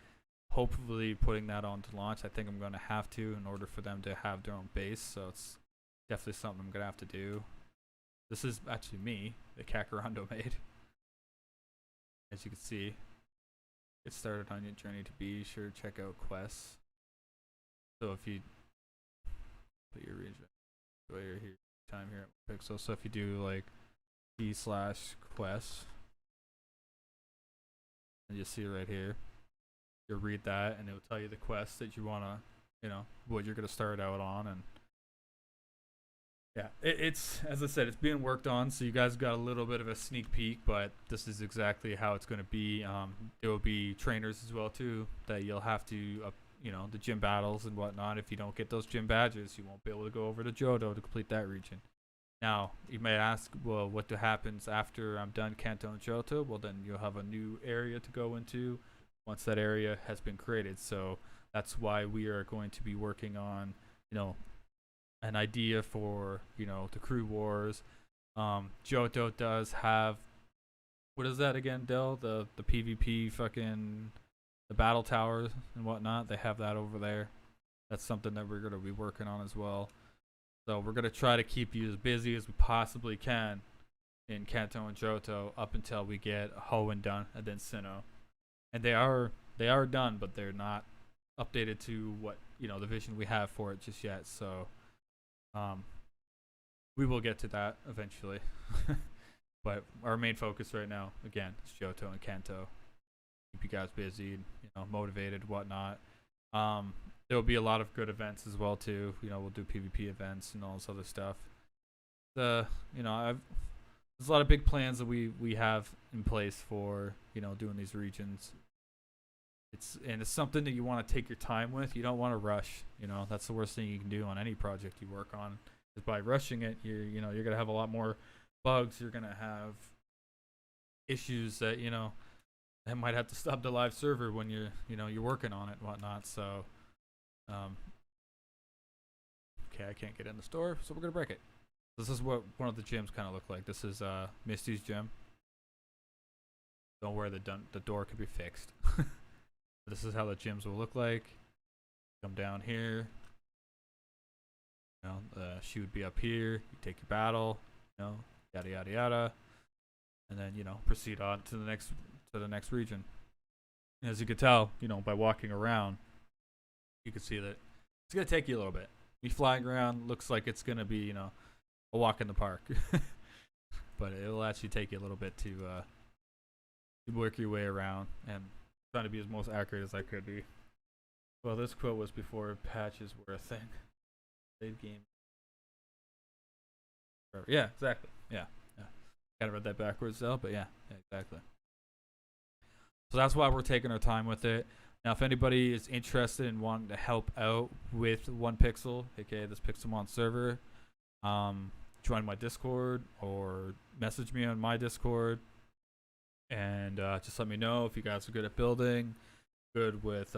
hopefully putting that on to launch. I think I'm going to have to in order for them to have their own base. So it's definitely something I'm going to have to do. This is actually me, the Kakarando made. As you can see, get started on your journey to be sure to check out quests. So if you put your region, here, time here at Pixel. So if you do like d/quests, and you see it right here, you'll read that and it'll tell you the quests that you want to, what you're going to start out on. And yeah, it's, as I said, it's being worked on, so you guys got a little bit of a sneak peek, but this is exactly how it's going to be. There will be trainers as well too that you'll have to the gym battles and whatnot. If you don't get those gym badges, you won't be able to go over to Johto to complete that region. Now, you may ask, well, what happens after I'm done Kanto and Johto? Well, then you'll have a new area to go into once that area has been created. So that's why we are going to be working on, an idea for, the crew wars. Johto does have, what is that again, Del? The PvP fucking, the battle towers and whatnot. They have that over there. That's something that we're going to be working on as well. So we're going to try to keep you as busy as we possibly can in Kanto and Johto up until we get Hoenn done and then Sinnoh. And they are done, but they're not updated to what, the vision we have for it just yet. So we will get to that eventually. But our main focus right now, again, is Johto and Kanto. Keep you guys busy, motivated, whatnot. There will be a lot of good events as well too. We'll do PvP events and all this other stuff. you know, there's a lot of big plans that we have in place for, you know, doing these regions. It's something that you want to take your time with. You don't want to rush. You know, that's the worst thing you can do on any project you work on. Is by rushing it, you're gonna have a lot more bugs. You're gonna have issues that, you know, that might have to stop the live server when you're working on it and whatnot. So, okay, I can't get in the store, so we're gonna break it. This is what one of the gyms kind of look like. This is Misty's gym. Don't worry, the door could be fixed. This is how the gyms will look like. Come down here. You know, she would be up here. You take your battle. You know, yada yada yada, and then, you know, proceed on to the next region. And as you could tell, you know, by walking around, you can see that it's gonna take you a little bit. Me flying around looks like it's gonna be, you know, a walk in the park, but it'll actually take you a little bit to work your way around, and trying to be as most accurate as I could be. Well, this quote was before patches were a thing. Save game. Yeah, exactly. Yeah. Kind of read that backwards though, but yeah, exactly. So that's why we're taking our time with it. Now, if anybody is interested in wanting to help out with One Pixel, aka this Pixelmon server, join my Discord or message me on my Discord, and just let me know if you guys are good at building, good with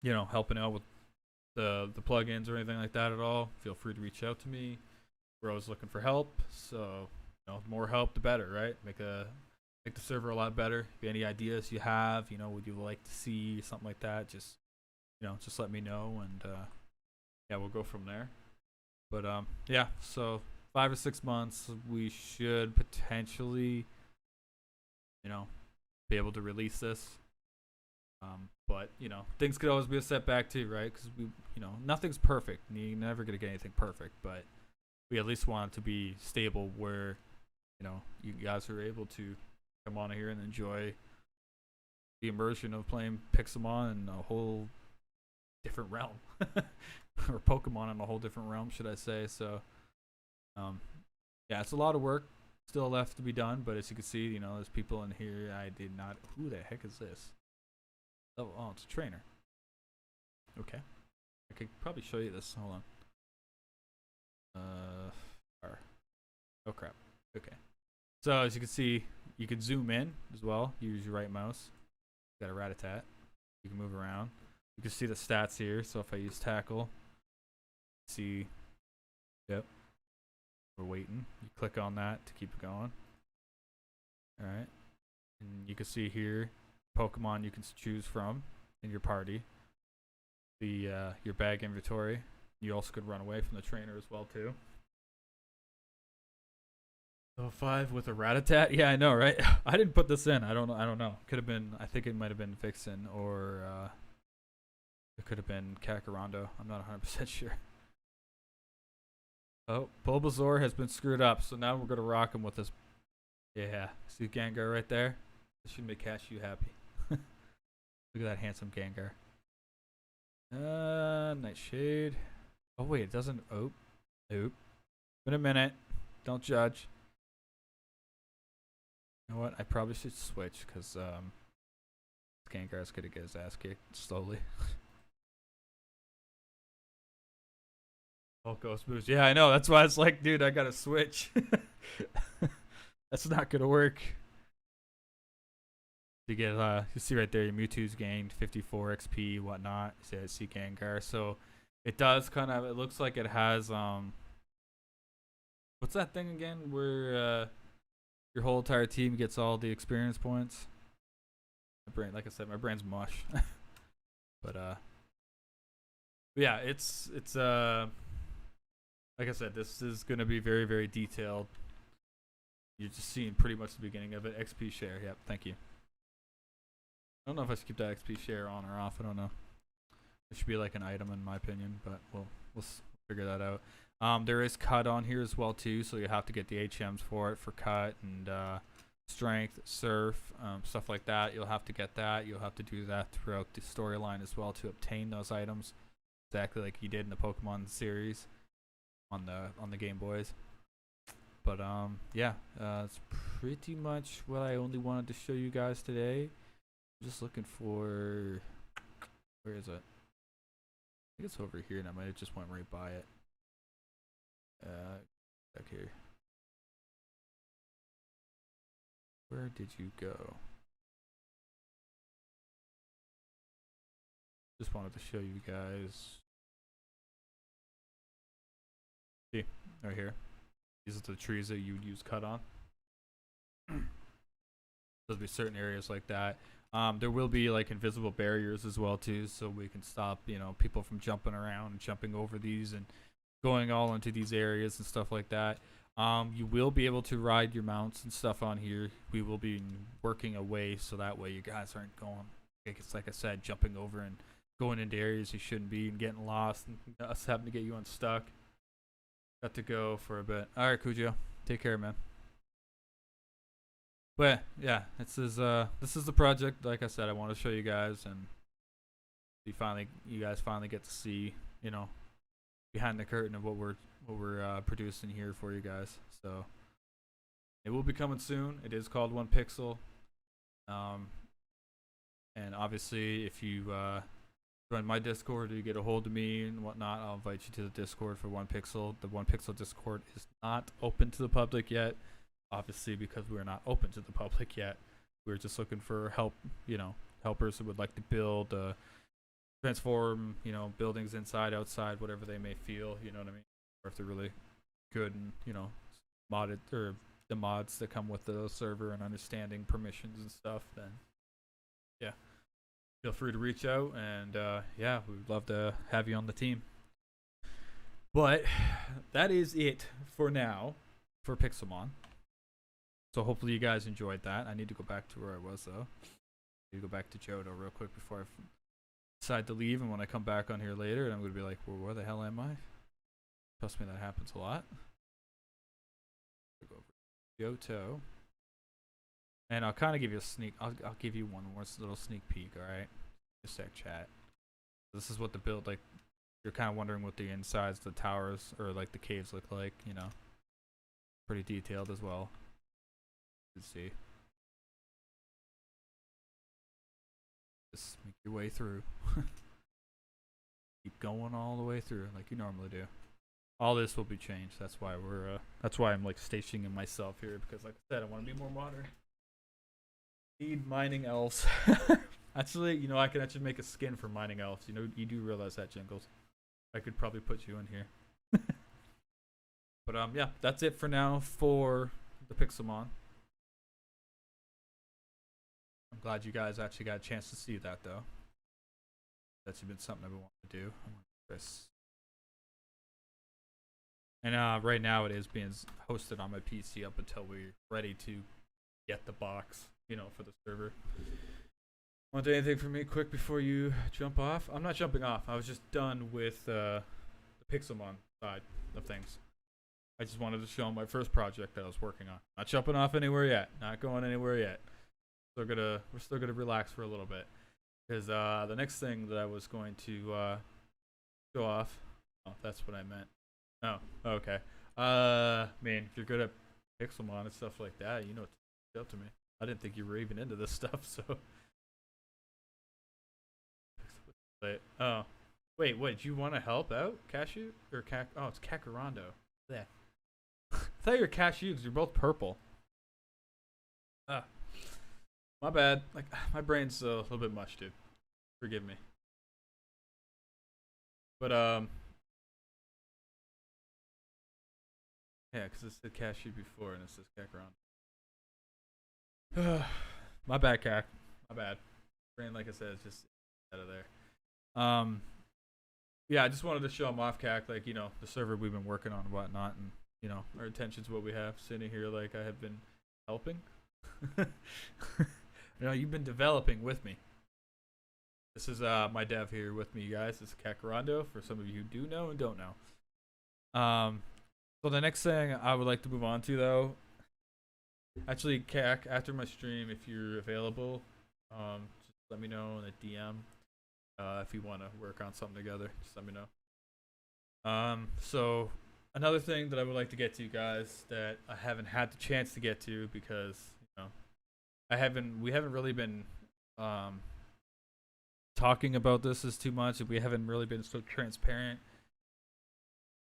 you know, helping out with the plugins or anything like that at all. Feel free to reach out to me. We're always looking for help, so, you know, the more help the better, right? Make the server a lot better. If any ideas you have, you know, would you like to see something like that, just, you know, just let me know, and yeah, we'll go from there. But yeah, so 5 or 6 months we should potentially, you know, be able to release this. But, you know, things could always be a setback too, right? Because we, you know, nothing's perfect. You're never gonna get anything perfect, but we at least want it to be stable where, you know, you guys are able to come on here and enjoy the immersion of playing Pixelmon in a whole different realm, or Pokemon in a whole different realm, should I say? So, yeah, it's a lot of work still left to be done, but as you can see, you know, there's people in here I did not. Who the heck is this? Oh, it's a trainer. Okay, I could probably show you this. Hold on. Oh crap. Okay. So as you can see, you can zoom in as well. You use your right mouse. Got a rat-a-tat. You can move around. You can see the stats here. So if I use tackle, see, yep, we're waiting. You click on that to keep it going. All right, and you can see here Pokemon you can choose from in your party. Your bag inventory. You also could run away from the trainer as well too. So 5 with a rat-a-tat. Yeah, I know, right? I didn't put this in. I don't know. Could have been. I think it might have been Vixen, or it could have been Kakarondo. I'm not 100% sure. Oh, Bulbasaur has been screwed up, so now we're gonna rock him with this. Yeah, see Gengar right there? This should make Cashew happy. Look at that handsome Gengar. Nightshade. Oh wait, it doesn't. Oop. In a minute. Don't judge. You know what? I probably should switch because Gengar's gonna get his ass kicked slowly. Oh, Ghost Boost. Yeah, I know. That's why it's like, dude, I gotta switch. That's not gonna work. You get you see right there, your Mewtwo's gained 54 XP, whatnot. You see Gengar, so it does kind of. It looks like it has what's that thing again? Where your whole entire team gets all the experience points. My brain, like I said, my brain's mush. But yeah, it's like I said, this is gonna be very, very detailed. You're just seeing pretty much the beginning of it. XP share, yep, thank you. I don't know if I should keep that XP share on or off. I don't know. It should be like an item in my opinion, but we'll figure that out. There is cut on here as well too, so you have to get the HMs for it, for cut and strength, surf, stuff like that. You'll have to get that. You'll have to do that throughout the storyline as well to obtain those items, exactly like you did in the Pokemon series. on the Game Boys. But yeah, it's pretty much what I only wanted to show you guys today. I'm just looking for, where is it? I think it's over here, and I might have just went right by it. Back here. Where did you go? Just wanted to show you guys. See, right here. These are the trees that you'd use cut on. There'll be certain areas like that. There will be like invisible barriers as well too, so we can stop, you know, people from jumping around and jumping over these and going all into these areas and stuff like that. You will be able to ride your mounts and stuff on here. We will be working away so that way you guys aren't going, it's like I said, jumping over and going into areas you shouldn't be and getting lost and us having to get you unstuck. Got to go for a bit. All right, Cujo, take care, man. But yeah, this is the project. Like I said, I want to show you guys, and you guys finally get to see, you know, behind the curtain of what we're producing here for you guys. So it will be coming soon. It is called 1 Pixel. And obviously, if you join my Discord or you get a hold of me and whatnot, I'll invite you to the Discord for 1 Pixel. The 1 Pixel Discord is not open to the public yet. Obviously, because we're not open to the public yet. We're just looking for help, you know, helpers who would like to build, transform, you know, buildings inside, outside, whatever they may feel, you know what I mean? Or if they're really good and, you know, modded, or the mods that come with the server and understanding permissions and stuff, then yeah, feel free to reach out, and yeah, we'd love to have you on the team. But that is it for now for Pixelmon. So hopefully you guys enjoyed that. I need to go back to where I was though. I need to go back to Johto real quick before I decide to leave, and when I come back on here later, I'm gonna be like, well, where the hell am I? Trust me, that happens a lot. Go over Johto, and I'll kind of give you a sneak. I'll give you one more little sneak peek. All right, just sec chat. This is what the build like. You're kind of wondering what the insides, the towers, or like the caves look like. You know, pretty detailed as well. Let's see. Just make your way through. Keep going all the way through like you normally do. All this will be changed. That's why that's why I'm like stationing myself here, because like I said, I want to be more modern. Need mining elves. Actually, you know, I can actually make a skin for mining elves. You know, you do realize that, Jingles. I could probably put you in here. But yeah, that's it for now for the Pixelmon. I'm glad you guys actually got a chance to see that, though. That's been something I've been wanting to do. This. And right now it is being hosted on my PC up until we're ready to get the box, you know, for the server. Want to do anything for me quick before you jump off? I'm not jumping off. I was just done with the Pixelmon side of things. I just wanted to show them my first project that I was working on. Not jumping off anywhere yet. Not going anywhere yet. We're still gonna relax for a little bit, because the next thing that I was going to show off. Oh, that's what I meant. Oh, okay. Man, if you're good at Pixelmon and stuff like that, you know, it's up to me. I didn't think you were even into this stuff, so. Oh, wait, do you want to help out, Cashew or Oh, it's Kakarando. Yeah. I thought you were Cashew because you're both purple. My bad. Like, my brain's a little bit mush, dude. Forgive me. But yeah, because it said Cashew before and it says Kakarando. My bad, Cac. My bad. Brain, like I said, is just out of there. Yeah, I just wanted to show them off, Cac, like, you know, the server we've been working on and whatnot, and, you know, our intentions, what we have sitting here, like, I have been helping. You know, you've been developing with me. This is my dev here with me, guys. This is Kakarando, for some of you who do know and don't know. So the next thing I would like to move on to, though, actually, Cac, after my stream, if you're available, just let me know in a DM. If you want to work on something together, just let me know. So Another thing that I would like to get to, guys, that I haven't had the chance to get to because we haven't really been um, talking about this as too much, and we haven't really been so transparent.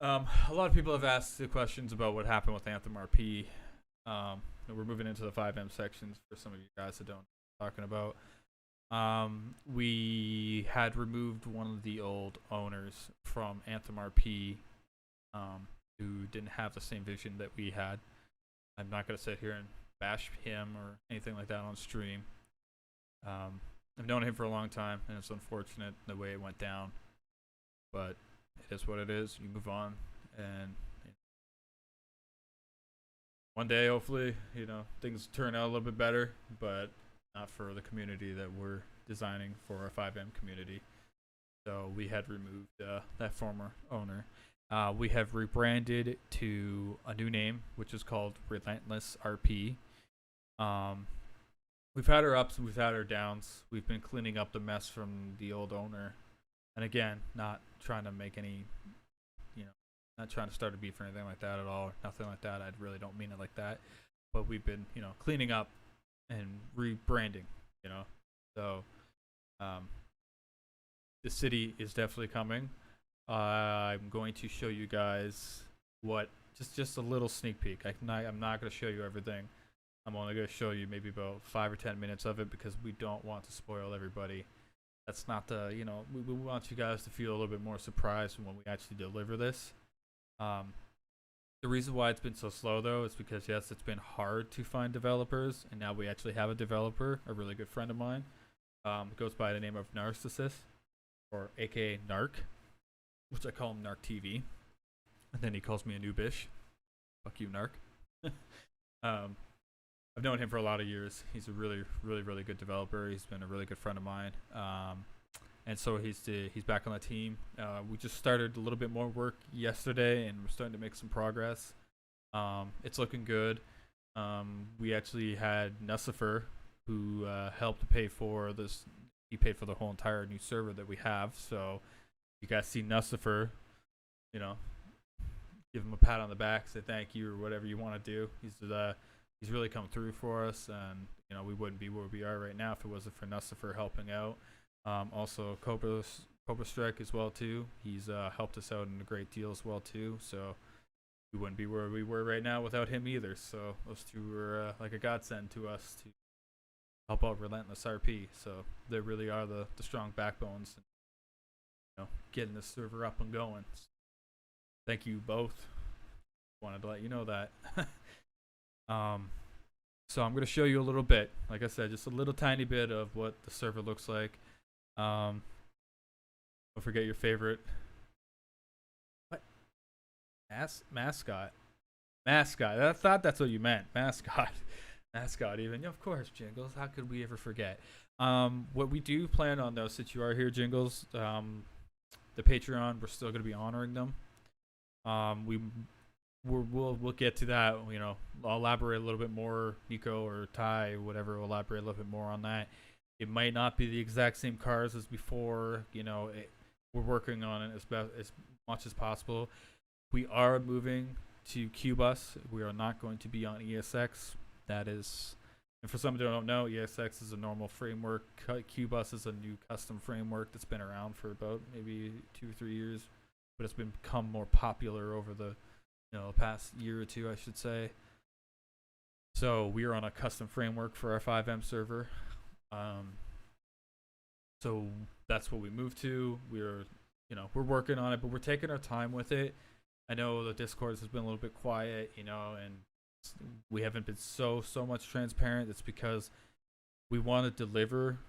A lot of people have asked the questions about what happened with Anthem RP. And we're moving into the 5M sections for some of you guys that don't know what I'm talking about. We had removed one of the old owners from Anthem RP, who didn't have the same vision that we had. I'm not gonna sit here and bash him or anything like that on stream. I've known him for a long time, and it's unfortunate the way it went down. But it is what it is. You move on, and one day, hopefully, things turn out a little bit better. But not for the community that we're designing for our 5M community. So we had removed that former owner. We have rebranded to a new name, which is called Relentless RP. We've had our ups and we've had our downs. We've been cleaning up the mess from the old owner. And again, not trying to make any, not trying to start a beef or anything like that at all. Nothing like that. I really don't mean it like that. But we've been, cleaning up and rebranding, So, the city is definitely coming. I'm going to show you guys what, just a little sneak peek. I'm not going to show you everything. I'm only going to show you maybe about 5 or 10 minutes of it because we don't want to spoil everybody. That's not the, we want you guys to feel a little bit more surprised when we actually deliver this. The reason why it's been so slow though is because yes, it's been hard to find developers, and now we actually have a developer, a really good friend of mine. Goes by the name of Narcissus, or aka Narc, which I call him Narc TV, and then he calls me a noobish. Fuck you, Narc. I've known him for a lot of years. He's a really, really, really good developer. He's been a really good friend of mine. And so he's back on the team. We just started a little bit more work yesterday, and we're starting to make some progress. It's looking good. We actually had Nussifer, who helped pay for this. He paid for the whole entire new server that we have. So you guys see Nussifer, give him a pat on the back, say thank you or whatever you want to do. He's really come through for us, and we wouldn't be where we are right now if it wasn't for Nussifer helping out. Also Cobra Strike as well too. He's helped us out in a great deal as well too. So we wouldn't be where we were right now without him either. So those two were like a godsend to us to help out Relentless RP. So they really are the strong backbones, getting this server up and going. Thank you both. Wanted to let you know that. So I'm gonna show you a little bit. Like I said, just a little tiny bit of what the server looks like. Don't forget your favorite. What? Mascot. I thought that's what you meant. Mascot. Mascot even. Yeah, of course, Jingles. How could we ever forget? What we do plan on though, since you are here, Jingles, the Patreon, we're still gonna be honoring them. We'll get to that. I'll elaborate a little bit more. Nico or Ty, whatever, will elaborate a little bit more on that. It might not be the exact same cars as before. We're working on it as much as possible. We are moving to Qbus. We are not going to be on ESX. That is, and for some who don't know, ESX is a normal framework. Qbus is a new custom framework that's been around for about maybe 2 or 3 years, but it's become more popular over the past year or two, I should say. So we are on a custom framework for our 5M server. So that's what we moved to. We're working on it, but we're taking our time with it. I know the Discord has been a little bit quiet, and we haven't been so much transparent. It's because we want to deliver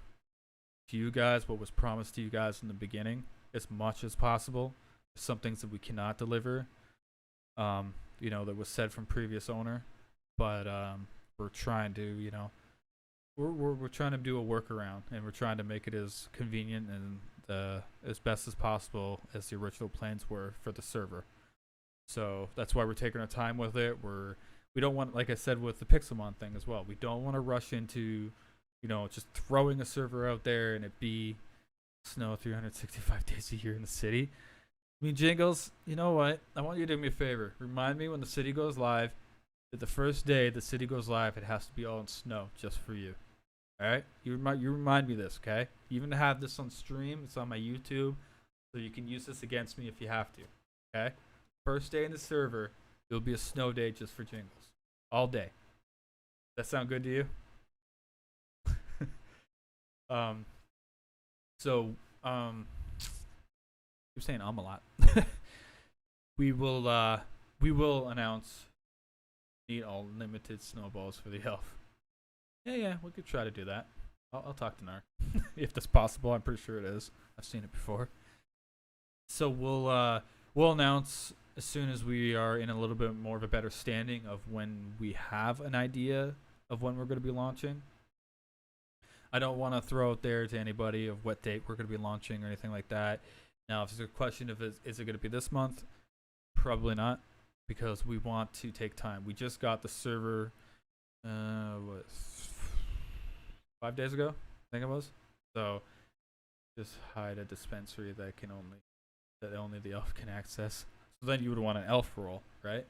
to you guys what was promised to you guys in the beginning as much as possible. There's some things that we cannot deliver. That was said from previous owner, but we're trying to, we're trying to do a workaround, and we're trying to make it as convenient and as best as possible as the original plans were for the server. So that's why we're taking our time with it. We don't want, like I said with the Pixelmon thing as well, we don't want to rush into, just throwing a server out there and it be snow 365 days a year in the city. I mean, Jingles, you know what? I want you to do me a favor. Remind me when the city goes live that the first day the city goes live, it has to be all in snow just for you. All right? You remind me this, okay? Even to have this on stream, it's on my YouTube, so you can use this against me if you have to. Okay? First day in the server, it'll be a snow day just for Jingles, all day. That sound good to you? um. So you're saying a lot. we will announce need all limited snowballs for the elf. Yeah, we could try to do that. I'll talk to Nar if that's possible. I'm pretty sure it is. I've seen it before. So we'll announce as soon as we are in a little bit more of a better standing of when we have an idea of when we're going to be launching. I don't want to throw out there to anybody of what date we're going to be launching or anything like that. Now, if there's a question of is it going to be this month, probably not, because we want to take time. We just got the server, 5 days ago, I think it was. So just hide a dispensary that only the elf can access. So then you would want an elf roll, right?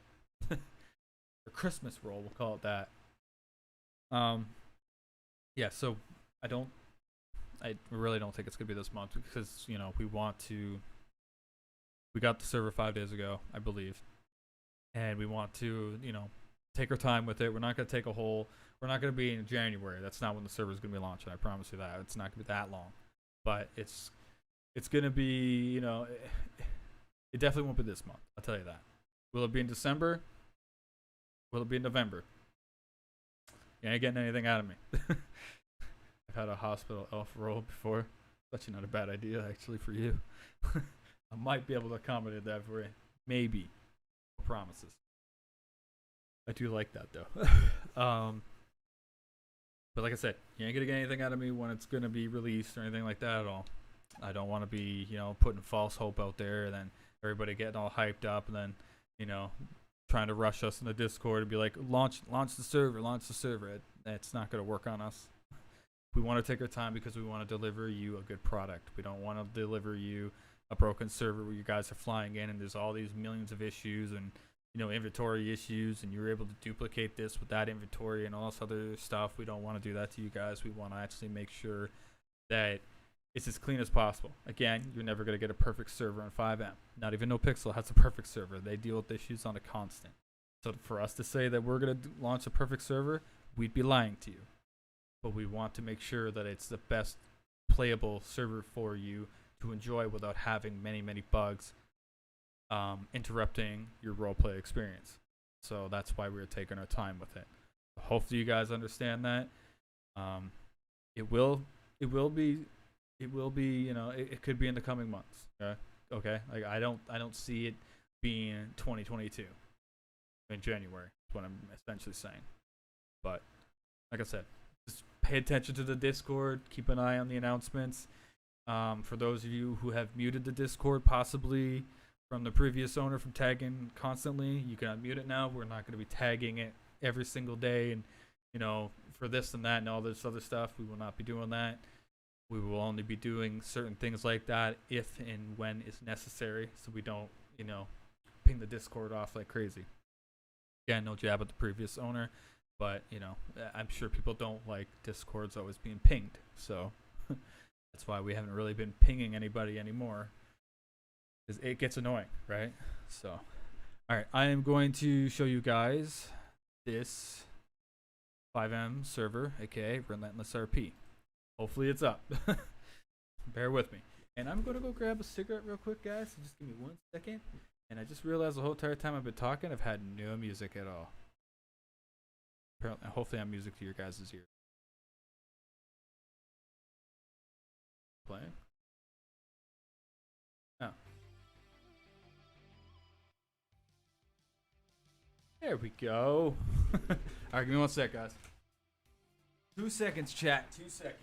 Or Christmas roll, we'll call it that. Yeah. So I really don't think it's gonna be this month because we got the server 5 days ago, I believe, and we want to take our time with it. We're not gonna be in January. That's not when the server is gonna be launching. I promise you that. It's not gonna be that long, but it's gonna be it definitely won't be this month. I'll tell you that. Will it be in December? Will it be in November? You ain't getting anything out of me. I've had a hospital elf roll before. It's actually not a bad idea, actually, for you. I might be able to accommodate that for you. Maybe. No promises. I do like that, though. But like I said, you ain't going to get anything out of me when it's going to be released or anything like that at all. I don't want to be, putting false hope out there and then everybody getting all hyped up and then, trying to rush us in the Discord and be like, launch the server. It's not going to work on us. We want to take our time because we want to deliver you a good product. We don't want to deliver you a broken server where you guys are flying in and there's all these millions of issues and inventory issues and you're able to duplicate this with that inventory and all this other stuff. We don't want to do that to you guys. We want to actually make sure that it's as clean as possible. Again, you're never going to get a perfect server on 5M. Not even NoPixel has a perfect server. They deal with issues on a constant. So for us to say that we're going to launch a perfect server, we'd be lying to you. But we want to make sure that it's the best playable server for you to enjoy without having many bugs interrupting your roleplay experience. So that's why we're taking our time with it. Hopefully you guys understand that. It will be it could be in the coming months. Okay. Like I don't see it being 2022 in January. Is what I'm essentially saying. But like I said, just pay attention to the Discord. Keep an eye on the announcements. For those of you who have muted the Discord, possibly from the previous owner from tagging constantly, you can unmute it now. We're not going to be tagging it every single day and for this and that and all this other stuff. We will not be doing that. We will only be doing certain things like that if and when it's necessary, so we don't ping the Discord off like crazy. Again, no jab at the previous owner. But, I'm sure people don't like Discords always being pinged. So that's why we haven't really been pinging anybody anymore. Because it gets annoying, right? So, alright, I am going to show you guys this 5M server, aka Relentless RP. Hopefully it's up. Bear with me. And I'm going to go grab a cigarette real quick, guys. So just give me 1 second. And I just realized the whole entire time I've been talking, I've had no music at all. Apparently, hopefully I'm music to your guys' ears. Playing? Oh. There we go. Alright, give me 1 sec, guys. 2 seconds, chat. 2 seconds.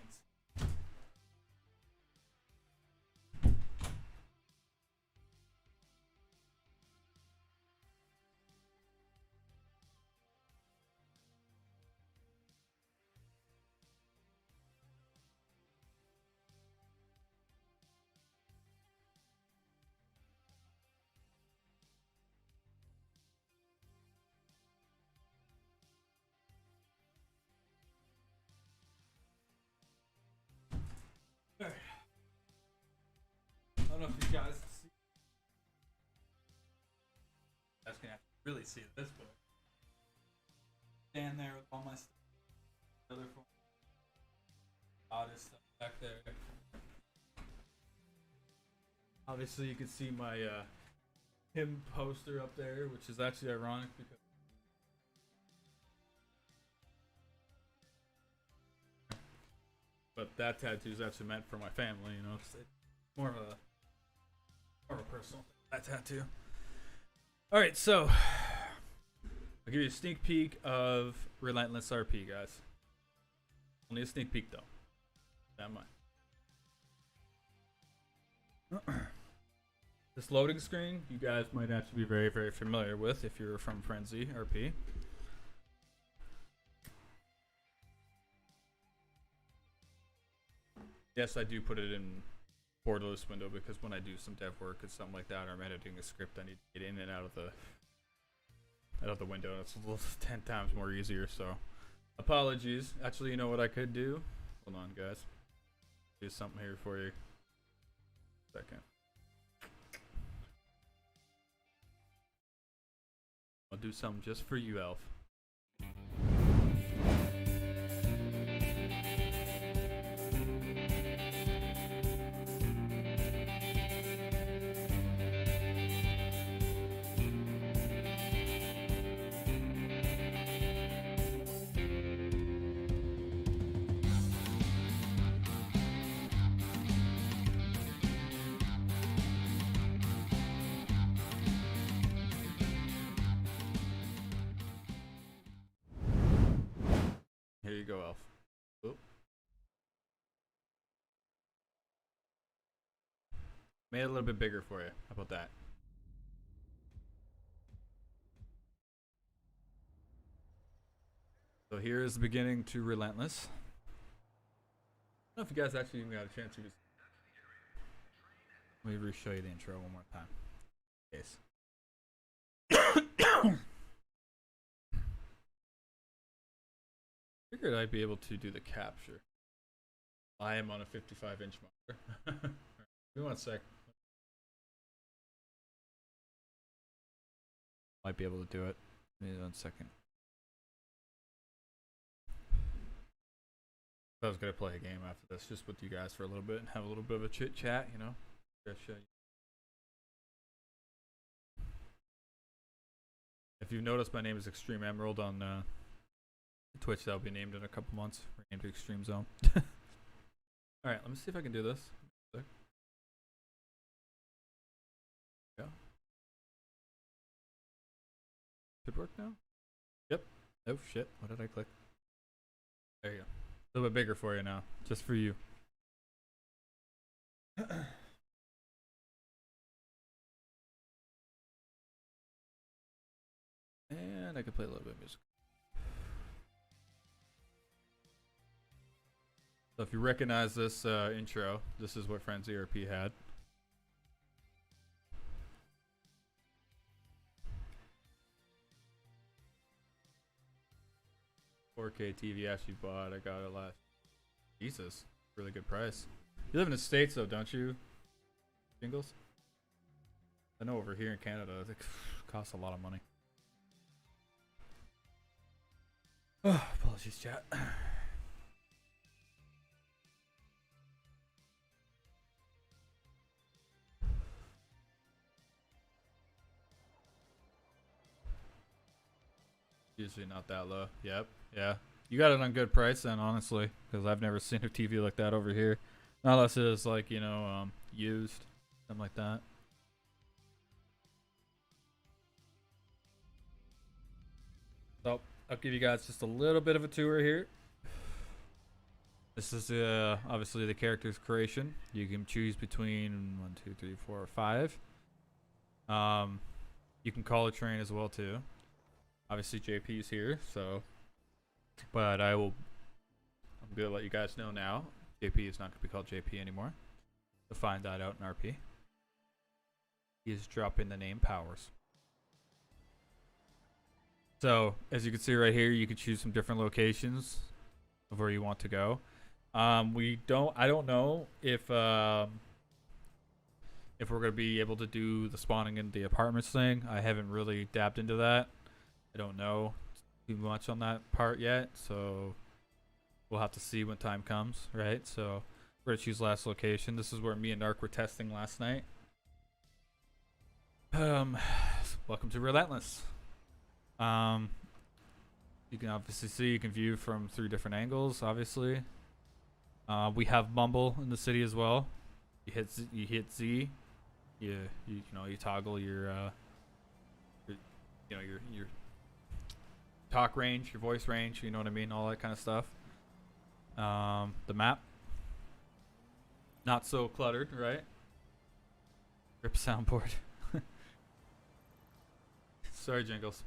guys to see. You guys can actually really see this book. Stand there with all my stuff. Other oddest stuff back there. Obviously, you can see my him poster up there, which is actually ironic because. But that tattoo is actually meant for my family, you know. It's more of a personal that tattoo. All right, so I'll give you a sneak peek of Relentless RP, guys. Only a sneak peek, though. That mind. This loading screen, you guys might actually be very, very familiar with if you're from Frenzy RP. Yes, I do put it in borderless window because when I do some dev work or something like that, or I'm editing a script, I need to get in and out of the window. It's a little 10 times more easier. So, apologies. Actually, you know what I could do? Hold on, guys. Do something here for you. Second. I'll do something just for you, Elf. Here you go, Elf. Oop. Made it a little bit bigger for you. How about that? So here is the beginning to Relentless. I don't know if you guys actually even got a chance to. Let me re-show you the intro one more time. Case. Figured I'd be able to do the capture. I am on a 55-inch monitor. Give me 1 sec. Might be able to do it. Give me 1 second. I was gonna play a game after this, just with you guys for a little bit and have a little bit of a chit chat, you know. If you've noticed, my name is Extreme Emerald on Twitch. That'll be named in a couple months. Renamed to Extreme Zone. All right, let me see if I can do this. Yeah. Should work now. Yep. Oh shit! What did I click? There you go. A little bit bigger for you now, just for you. And I can play a little bit of music. So if you recognize this intro, this is what Frenzy RP had. $4K TV actually bought. I got it last. Jesus, really good price. You live in the States though, don't you? Jingles? I know over here in Canada, it costs a lot of money. Oh, apologies, chat. Usually not that low. Yep. Yeah. You got it on good price then, honestly, because I've never seen a TV like that over here. Not unless it is like, you know, used. Something like that. So, I'll give you guys just a little bit of a tour here. This is obviously the character's creation. You can choose between 1, 2, 3, 4, or 5. You can call a train as well too. Obviously JP's here, so but I'm gonna let you guys know now. JP is not gonna be called JP anymore. You'll find that out in RP. He is dropping the name Powers. So as you can see right here, you can choose some different locations of where you want to go. I don't know if if we're gonna be able to do the spawning in the apartments thing. I haven't really dabbed into that. I don't know too much on that part yet, so we'll have to see when time comes, right? So we're gonna choose last location. This is where me and Narc were testing last night. Welcome to Relentless. You can obviously see, you can view from 3 different angles, obviously. We have Mumble in the city as well. You hit Z. You know, you toggle your talk range, your voice range, you know what I mean, all that kind of stuff. The map, not so cluttered, right? Rip soundboard. Sorry, Jingles.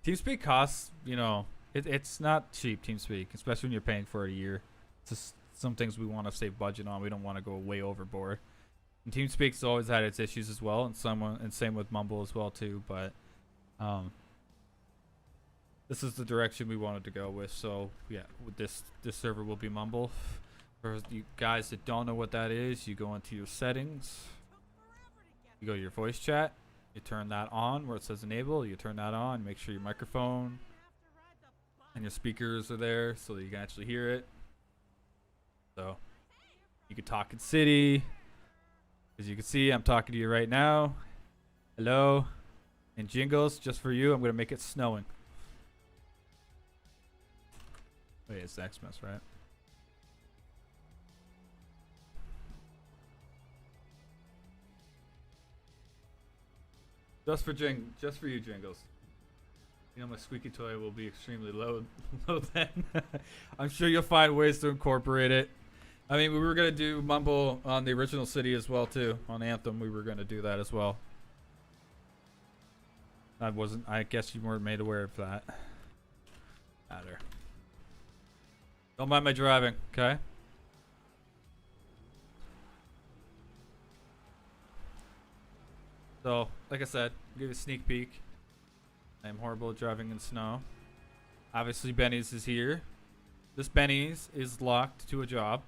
TeamSpeak costs, you know, it's not cheap, TeamSpeak, especially when you're paying for a year. It's just some things we want to save budget on. We don't want to go way overboard. And TeamSpeak's always had its issues as well, and same with Mumble as well too. But this is the direction we wanted to go with. So yeah, with this server will be Mumble. For you guys that don't know what that is, you go into your settings, you go to your voice chat. You turn that on where it says enable. You turn that on. Make sure your microphone and your speakers are there so that you can actually hear it. So you can talk in city. As you can see, I'm talking to you right now. Hello. And Jingles, just for you, I'm going to make it snowing. Wait, it's Xmas, right? Just for you, Jingles. You know, my squeaky toy will be extremely low then. I'm sure you'll find ways to incorporate it. I mean, we were gonna do Mumble on the original city as well too. On Anthem, we were gonna do that as well. I guess you weren't made aware of that. Matter. Don't mind my driving, okay? So, like I said, I'll give you a sneak peek. I am horrible at driving in snow. Obviously, Benny's is here. This Benny's is locked to a job.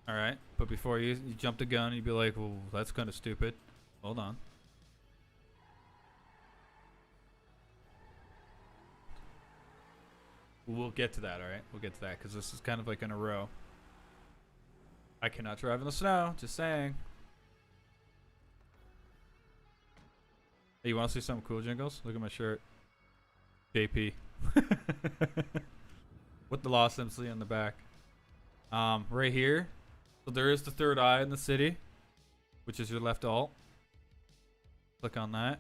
Alright, but before you jump the gun, you'd be like, well, that's kind of stupid. Hold on. We'll get to that, alright? We'll get to that, because this is kind of like in a row. I cannot drive in the snow, just saying. Hey, you want to see something cool, Jingles? Look at my shirt. JP. With the Lost MC on the back. Right here. So there is the third eye in the city, which is your left alt. Click on that.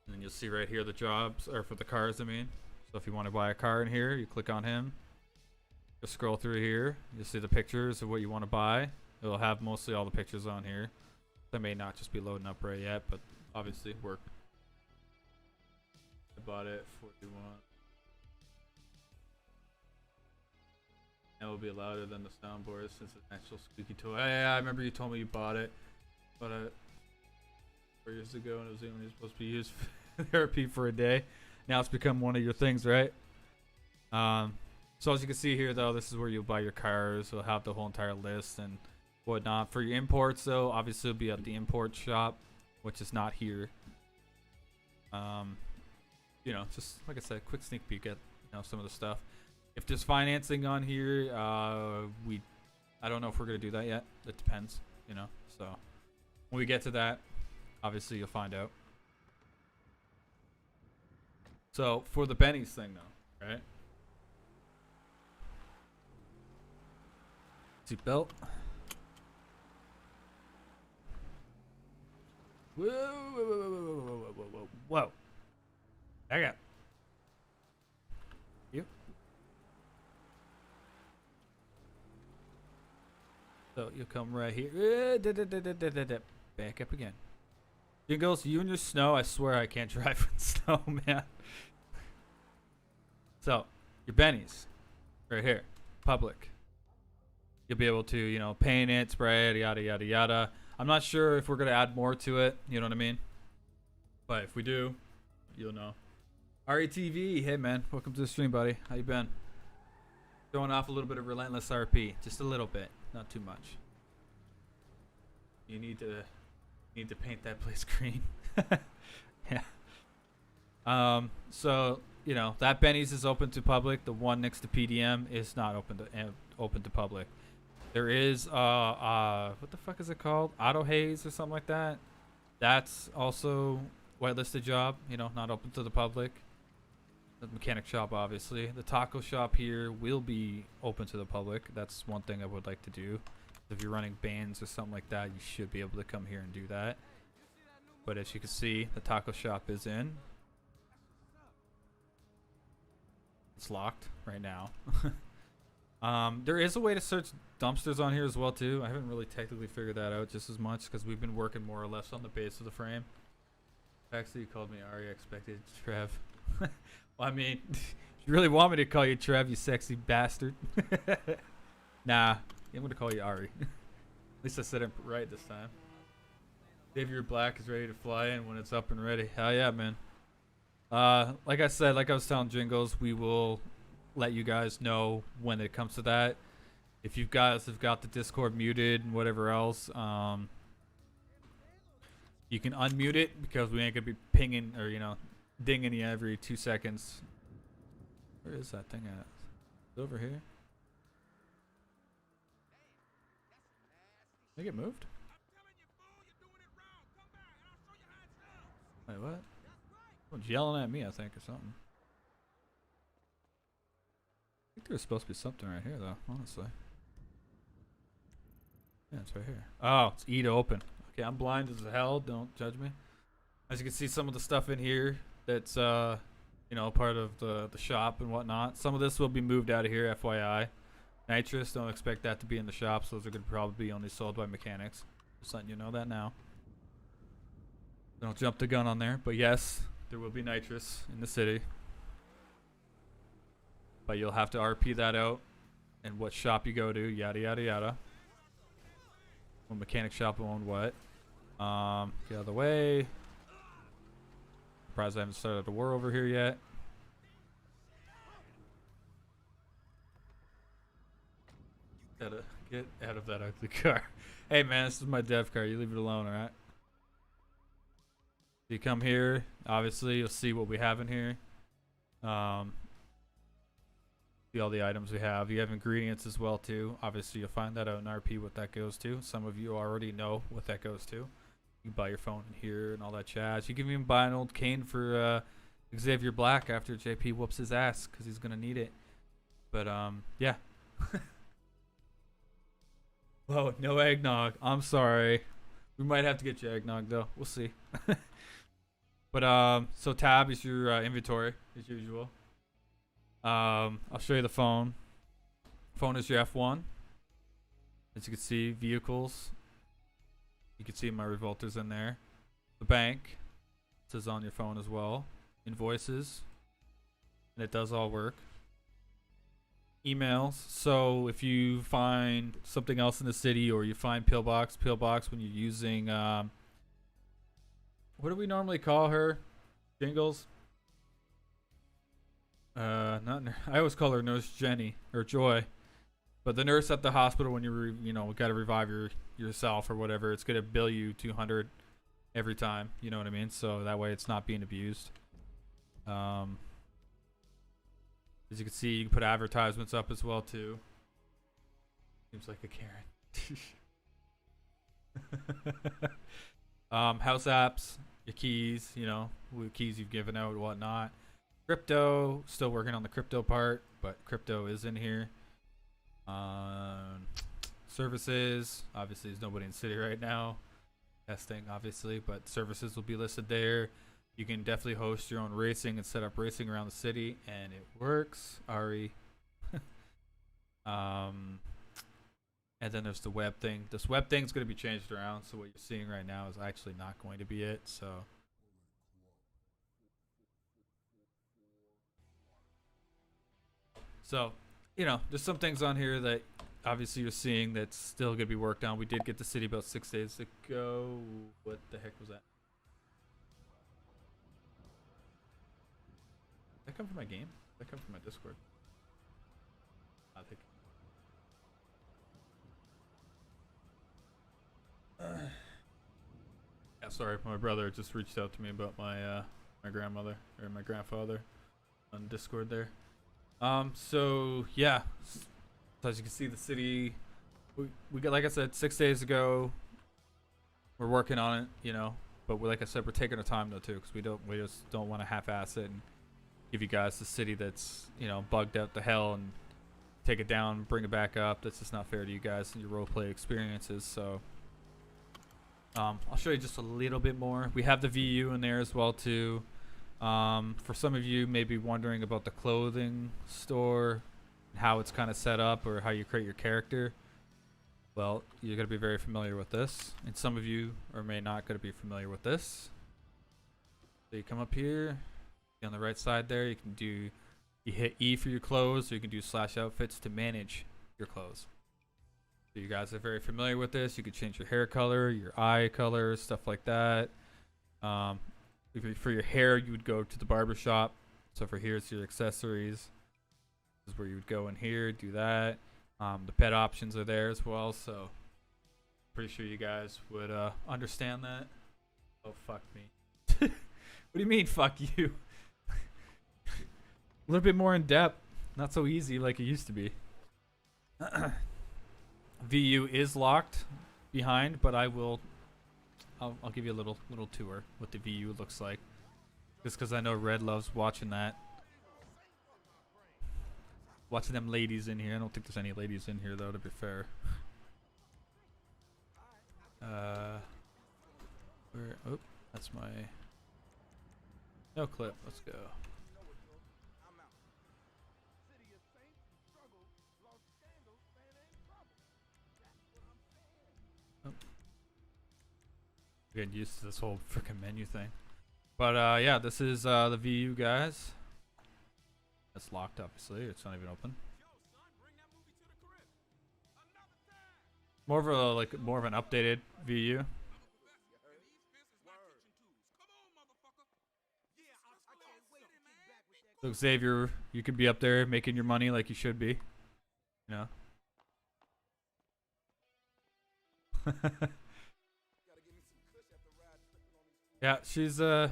And then you'll see right here the jobs, or for the cars, I mean. So if you want to buy a car in here, you click on him. Just scroll through here. You'll see the pictures of what you want to buy. It'll have mostly all the pictures on here. They may not just be loading up right yet, but obviously work. I bought it for what you want. And it will be louder than the soundboard since it's an actual squeaky toy. Yeah, I remember you told me you bought it. Bought it 4 years ago and it was only supposed to be used for therapy for a day. Now it's become one of your things, right? So as you can see here though, this is where you'll buy your cars. It'll have the whole entire list and whatnot. For your imports though, obviously it'll be at the import shop, which is not here. You know, just like I said, quick sneak peek at some of the stuff. If there's financing on here, I don't know if we're gonna do that yet. It depends, So when we get to that, obviously you'll find out. So for the Benny's thing though, right? Seatbelt. Whoa, whoa, whoa, whoa, whoa, whoa, whoa, whoa, whoa. I got you. So you'll come right here. Back up again. Jingles, you and your snow, I swear I can't drive in snow, man. So, your Benny's, right here, public. You'll be able to, paint it, spray it, yada, yada, yada. I'm not sure if we're going to add more to it, you know what I mean? But if we do, you'll know. RETV, hey man, welcome to the stream, buddy. How you been? Throwing off a little bit of Relentless RP, just a little bit, not too much. You need to Need to paint that place green. Yeah. So you know that Benny's is open to public. The one next to PDM is not open to public. There is what the fuck is it called? Auto Haze or something like that. That's also whitelisted job. You know, not open to the public. The mechanic shop, obviously. The taco shop here will be open to the public. That's one thing I would like to do. If you're running bands or something like that, you should be able to come here and do that. But as you can see, the taco shop is in. It's locked right now. There is a way to search dumpsters on here as well too. I haven't really technically figured that out just as much because we've been working more or less on the base of the frame. Actually, you called me Ari. I expected Trev. Well, I mean, if you really want me to call you Trev, you sexy bastard. Nah, I'm gonna call you Ari. At least I said it right this time. Xavier Black is ready to fly in when it's up and ready. Hell yeah, man. Like I said, like I was telling Jingles, we will let you guys know when it comes to that. If you guys have got the Discord muted and whatever else, you can unmute it because we ain't gonna be pinging or, you know, dinging you every 2 seconds. Where is that thing at? It's over here. Did it get moved? Wait, what? Someone's yelling at me, I think, or something. I think there's supposed to be something right here, though, honestly. Yeah, it's right here. Oh, it's E to open. Okay, I'm blind as hell. Don't judge me. As you can see, some of the stuff in here that's, you know, part of the shop and whatnot. Some of this will be moved out of here, FYI. Nitrous, don't expect that to be in the shops. Those are going to probably be only sold by mechanics. Just letting you know that now. Don't jump the gun on there. But yes, there will be nitrous in the city. But you'll have to RP that out. And what shop you go to, yada, yada, yada. What mechanic shop owned what. Get out of the way. Surprised I haven't started the war over here yet. Get out of that ugly car. Hey man, this is my dev car. You leave it alone, alright? You come here, obviously you'll see what we have in here. See all the items we have. You have ingredients as well too. Obviously you'll find that out in RP what that goes to. Some of you already know what that goes to. You can buy your phone in here and all that jazz. You can even buy an old cane for Xavier Black after JP whoops his ass because he's gonna need it. But yeah. Whoa, no eggnog. I'm sorry. We might have to get you eggnog though. We'll see. But so tab is your inventory as usual. I'll show you the phone. Phone is your F1. As you can see, vehicles. You can see my revolters in there. The bank says on your phone as well. Invoices. And it does all work. Emails. So if you find something else in the city or you find pillbox when you're using what do we normally call her? Jingles? Not I always call her Nurse Jenny or Joy. But the nurse at the hospital when you got to revive yourself or whatever, it's going to bill you 200 every time, you know what I mean? So that way it's not being abused. As you can see, you can put advertisements up as well too. Seems like a Karen. House apps, your keys, keys you've given out and whatnot. Crypto, still working on the crypto part, but crypto is in here. Services, obviously there's nobody in the city right now. Testing, obviously, but services will be listed there. You can definitely host your own racing and set up racing around the city, and it works. Ari. And then there's the web thing. This web thing's going to be changed around, so what you're seeing right now is actually not going to be it. So, there's some things on here that obviously you're seeing that's still going to be worked on. We did get the city about 6 days ago. What the heck was that? Did that come from my game? Did that come from my Discord? I think. sorry, my brother just reached out to me about my grandmother or my grandfather on Discord there. So yeah, so as you can see, the city, we got, like I said, 6 days ago. We're working on it, you know, but like I said, we're taking our time though too, because we just don't want to half-ass it and give you guys the city that's, you know, bugged out to hell and take it down, bring it back up. That's just not fair to you guys and your roleplay experiences. So I'll show you just a little bit more. We have the VU in there as well too. For some of you maybe wondering about the clothing store, how it's kind of set up or how you create your character. Well, you're going to be very familiar with this, and some of you are may not going to be familiar with this. So you come up here, on the right side there, you can do, you hit E for your clothes, or you can do /outfits to manage your clothes. So you guys are very familiar with this. You can change your hair color, your eye color, stuff like that. For your hair, you would go to the barber shop. So for here's your accessories. This is where you would go in here, do that. The pet options are there as well. So pretty sure you guys would understand that. Oh, fuck me. What do you mean, fuck you? A little bit more in depth. Not so easy like it used to be. VU is locked behind, but I'll give you a little tour what the VU looks like, just because I know Red loves watching that, watching them ladies in here. I don't think there's any ladies in here though, to be fair. Oh, that's my no clip. Let's go. Getting used to this whole freaking menu thing, but yeah, this is the VU, guys. It's locked, obviously. It's not even open. More of an updated VU. So Xavier, you could be up there making your money like you should be, you know. Yeah, she's huh,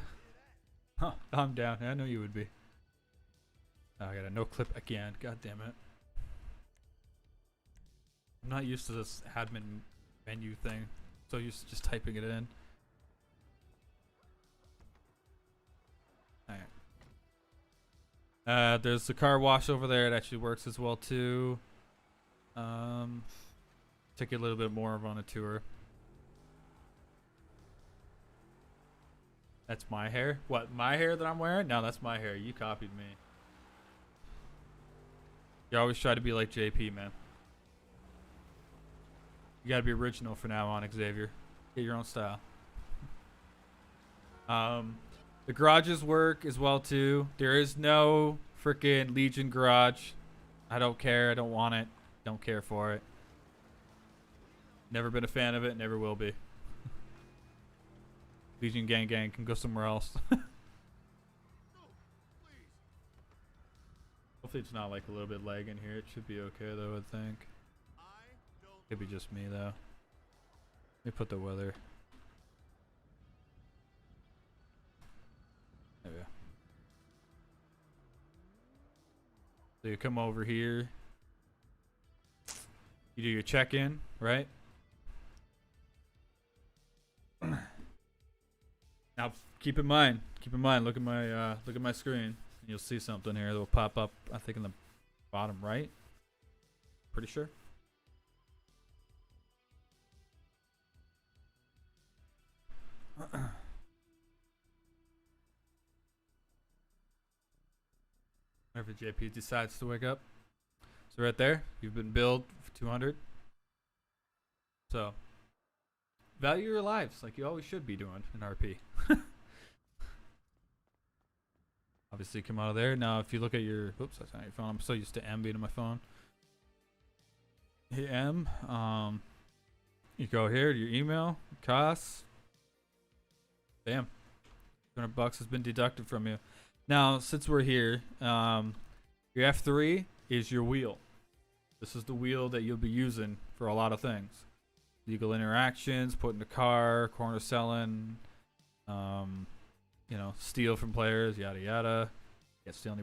I'm down. I know you would be. Oh, I got a no clip again. God damn it. I'm not used to this admin menu thing. So used to just typing it in. Alright. There's the car wash over there. It actually works as well too. Take you a little bit more on a tour. That's my hair? What, my hair that I'm wearing? No, that's my hair. You copied me. You always try to be like JP, man. You gotta be original from now on, Xavier. Get your own style. The garages work as well too. There is no freaking Legion garage. I don't care. I don't want it. Don't care for it. Never been a fan of it. Never will be. Legion gang can go somewhere else. Hopefully it's not like a little bit lag in here. It should be okay though, I think. Could be just me though. Let me put the weather. There we go. So you come over here. You do your check-in, right? Now keep in mind, look at my screen. You'll see something here that will pop up, I think in the bottom right. Pretty sure. Whenever JP decides to wake up. So right there, you've been billed for 200. So value your lives like you always should be doing in RP. Obviously come out of there. Now if you look at your, oops, that's not your phone. I'm so used to M being on my phone. Hey M, you go here to your email, costs. Bam. $200 has been deducted from you. Now, since we're here, your F3 is your wheel. This is the wheel that you'll be using for a lot of things. Legal interactions, put in the car, corner selling, You know, steal from players, yada yada. Can't steal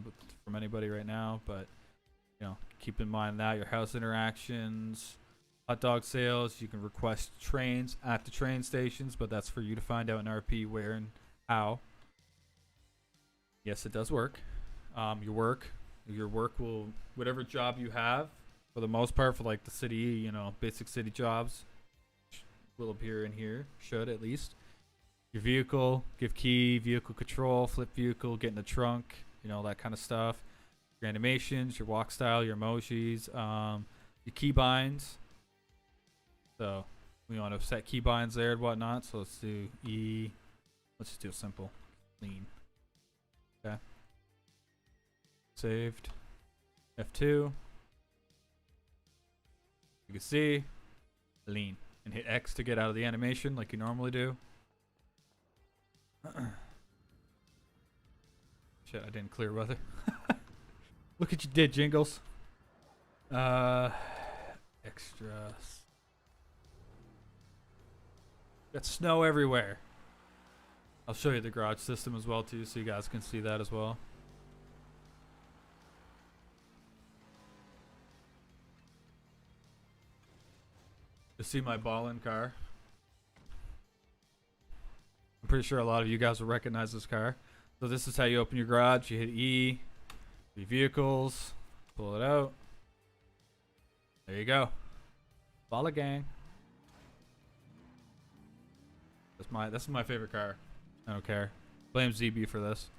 from anybody right now, but you know, keep in mind that your house interactions, hot dog sales, you can request trains at the train stations, but that's for you to find out in RP where and how. Yes, it does work. Your work will, whatever job you have, for the most part, for like the city, you know, basic city jobs, will appear in here. Should at least. Your vehicle, give key, vehicle control, flip vehicle, get in the trunk, you know, that kind of stuff. Your animations, your walk style, your emojis, your key binds. So we want to set key binds there and whatnot. So let's do E. Let's just do a simple clean. Okay. Saved. F2. You can see lean and hit X to get out of the animation like you normally do. Shit, I didn't clear weather. Look what you did, Jingles. Extras. Got snow everywhere. I'll show you the garage system as well too, so you guys can see that as well. To see my ballin' car. I'm pretty sure a lot of you guys will recognize this car. So this is how you open your garage. You hit E, your vehicles, pull it out. There you go. Balla gang. This is my favorite car. I don't care. Blame ZB for this.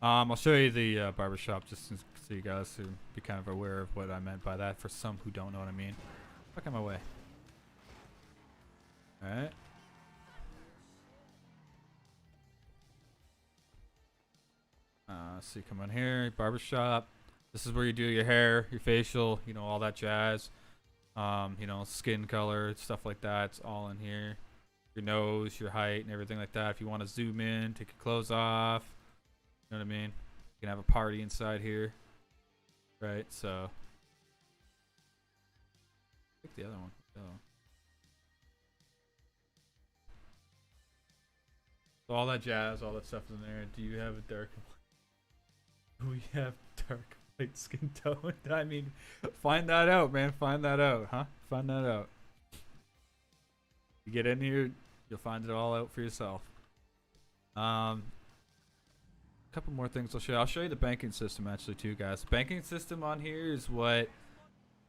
I'll show you the Barber Shop just so you guys to be kind of aware of what I meant by that for some who don't know what I mean. Fuck out my way. Alright. So you come on here, Barber Shop. This is where you do your hair, your facial, you know, all that jazz. You know, skin color, stuff like that. It's all in here. Your nose, your height, and everything like that. If you want to zoom in, take your clothes off. You know what I mean? You can have a party inside here. Right, so. Pick the other one. So all that jazz, all that stuff is in there. Do you have a dark? We have dark white skin tone. I mean, find that out, man. Find that out, huh? Find that out. You get in here, you'll find it all out for yourself. A couple more things I'll show you. I'll show you the banking system actually too, guys. The banking system on here is what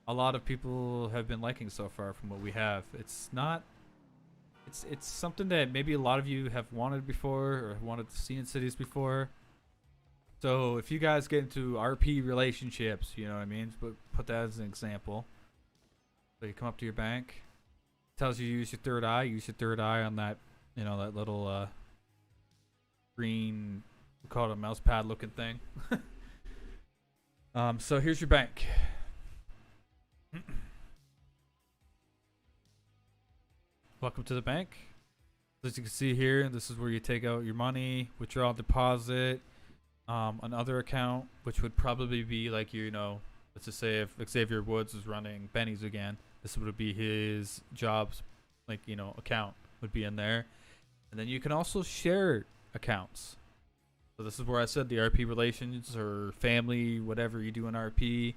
a lot of people have been liking so far from what we have. It's not. It's something that maybe a lot of you have wanted before or wanted to see in cities before. So if you guys get into RP relationships, you know what I mean? Put that as an example. So you come up to your bank, tells you to use your third eye. Use your third eye on that, you know, that little green, we call it a mouse pad looking thing. So here's your bank. Welcome to the bank. As you can see here, this is where you take out your money, withdraw, deposit. Another account, which would probably be like, you know, let's just say if Xavier Woods is running Benny's again, this would be his jobs, like, you know, account would be in there. And then you can also share accounts. So this is where I said the RP relations or family, whatever you do in RP,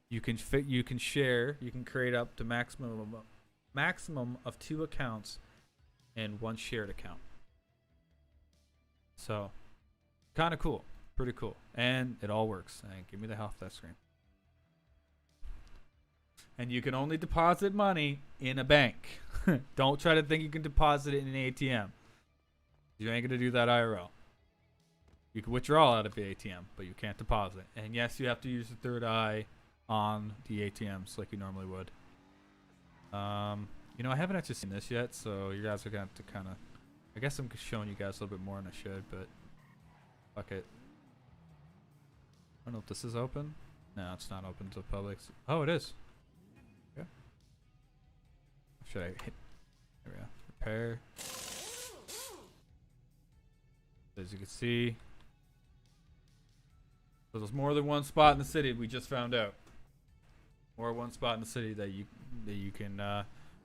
you can share, you can create up to maximum of 2 accounts and 1 shared account. So kind of cool. Pretty cool. And it all works. And give me the half that screen. And you can only deposit money in a bank. Don't try to think you can deposit it in an ATM. You ain't going to do that IRL. You can withdraw out of the ATM, but you can't deposit. And yes, you have to use the third eye on the ATMs like you normally would. You know, I haven't actually seen this yet, so you guys are going to have to kind of... I guess I'm showing you guys a little bit more than I should, but... Fuck it. I don't know if this is open. No, it's not open to the public. Oh, it is. Yeah. Should I hit? There we go. Repair. As you can see. So there's more than one spot in the city we just found out. More one spot in the city that you can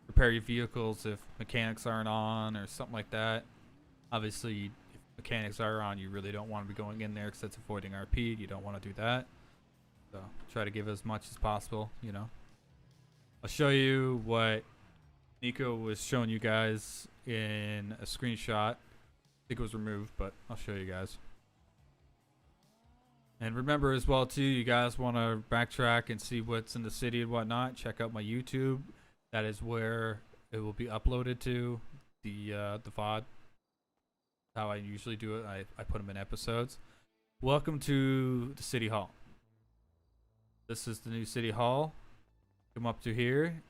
repair your vehicles if mechanics aren't on or something like that. Obviously, if mechanics are on, you really don't want to be going in there because that's avoiding RP. You don't want to do that. So try to give as much as possible, you know. I'll show you what Nico was showing you guys in a screenshot. I think it was removed, but I'll show you guys. And remember as well too, you guys want to backtrack and see what's in the city and whatnot, check out my YouTube. That is where it will be uploaded to, the VOD. How I usually do it, I put them in episodes. Welcome to the City Hall. This is the new City Hall. Come up to here,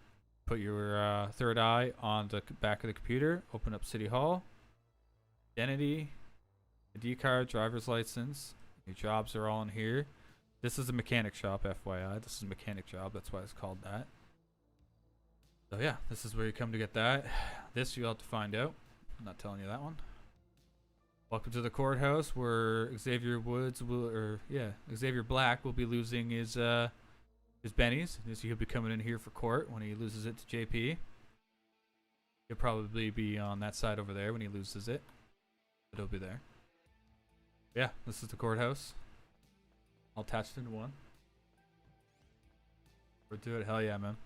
put your third eye on the back of the computer, open up City Hall. Identity, ID card, driver's license. Your jobs are all in here. This is a mechanic shop, FYI. This is a mechanic job, that's why it's called that. So yeah, this is where you come to get that. This you'll have to find out. I'm not telling you that one. Welcome to the courthouse where Xavier Black will be losing his bennies. He'll be coming in here for court when he loses it to JP. He'll probably be on that side over there when he loses it. But he'll be there. Yeah, this is the courthouse. All attached into one. We're doing it. Hell yeah, man.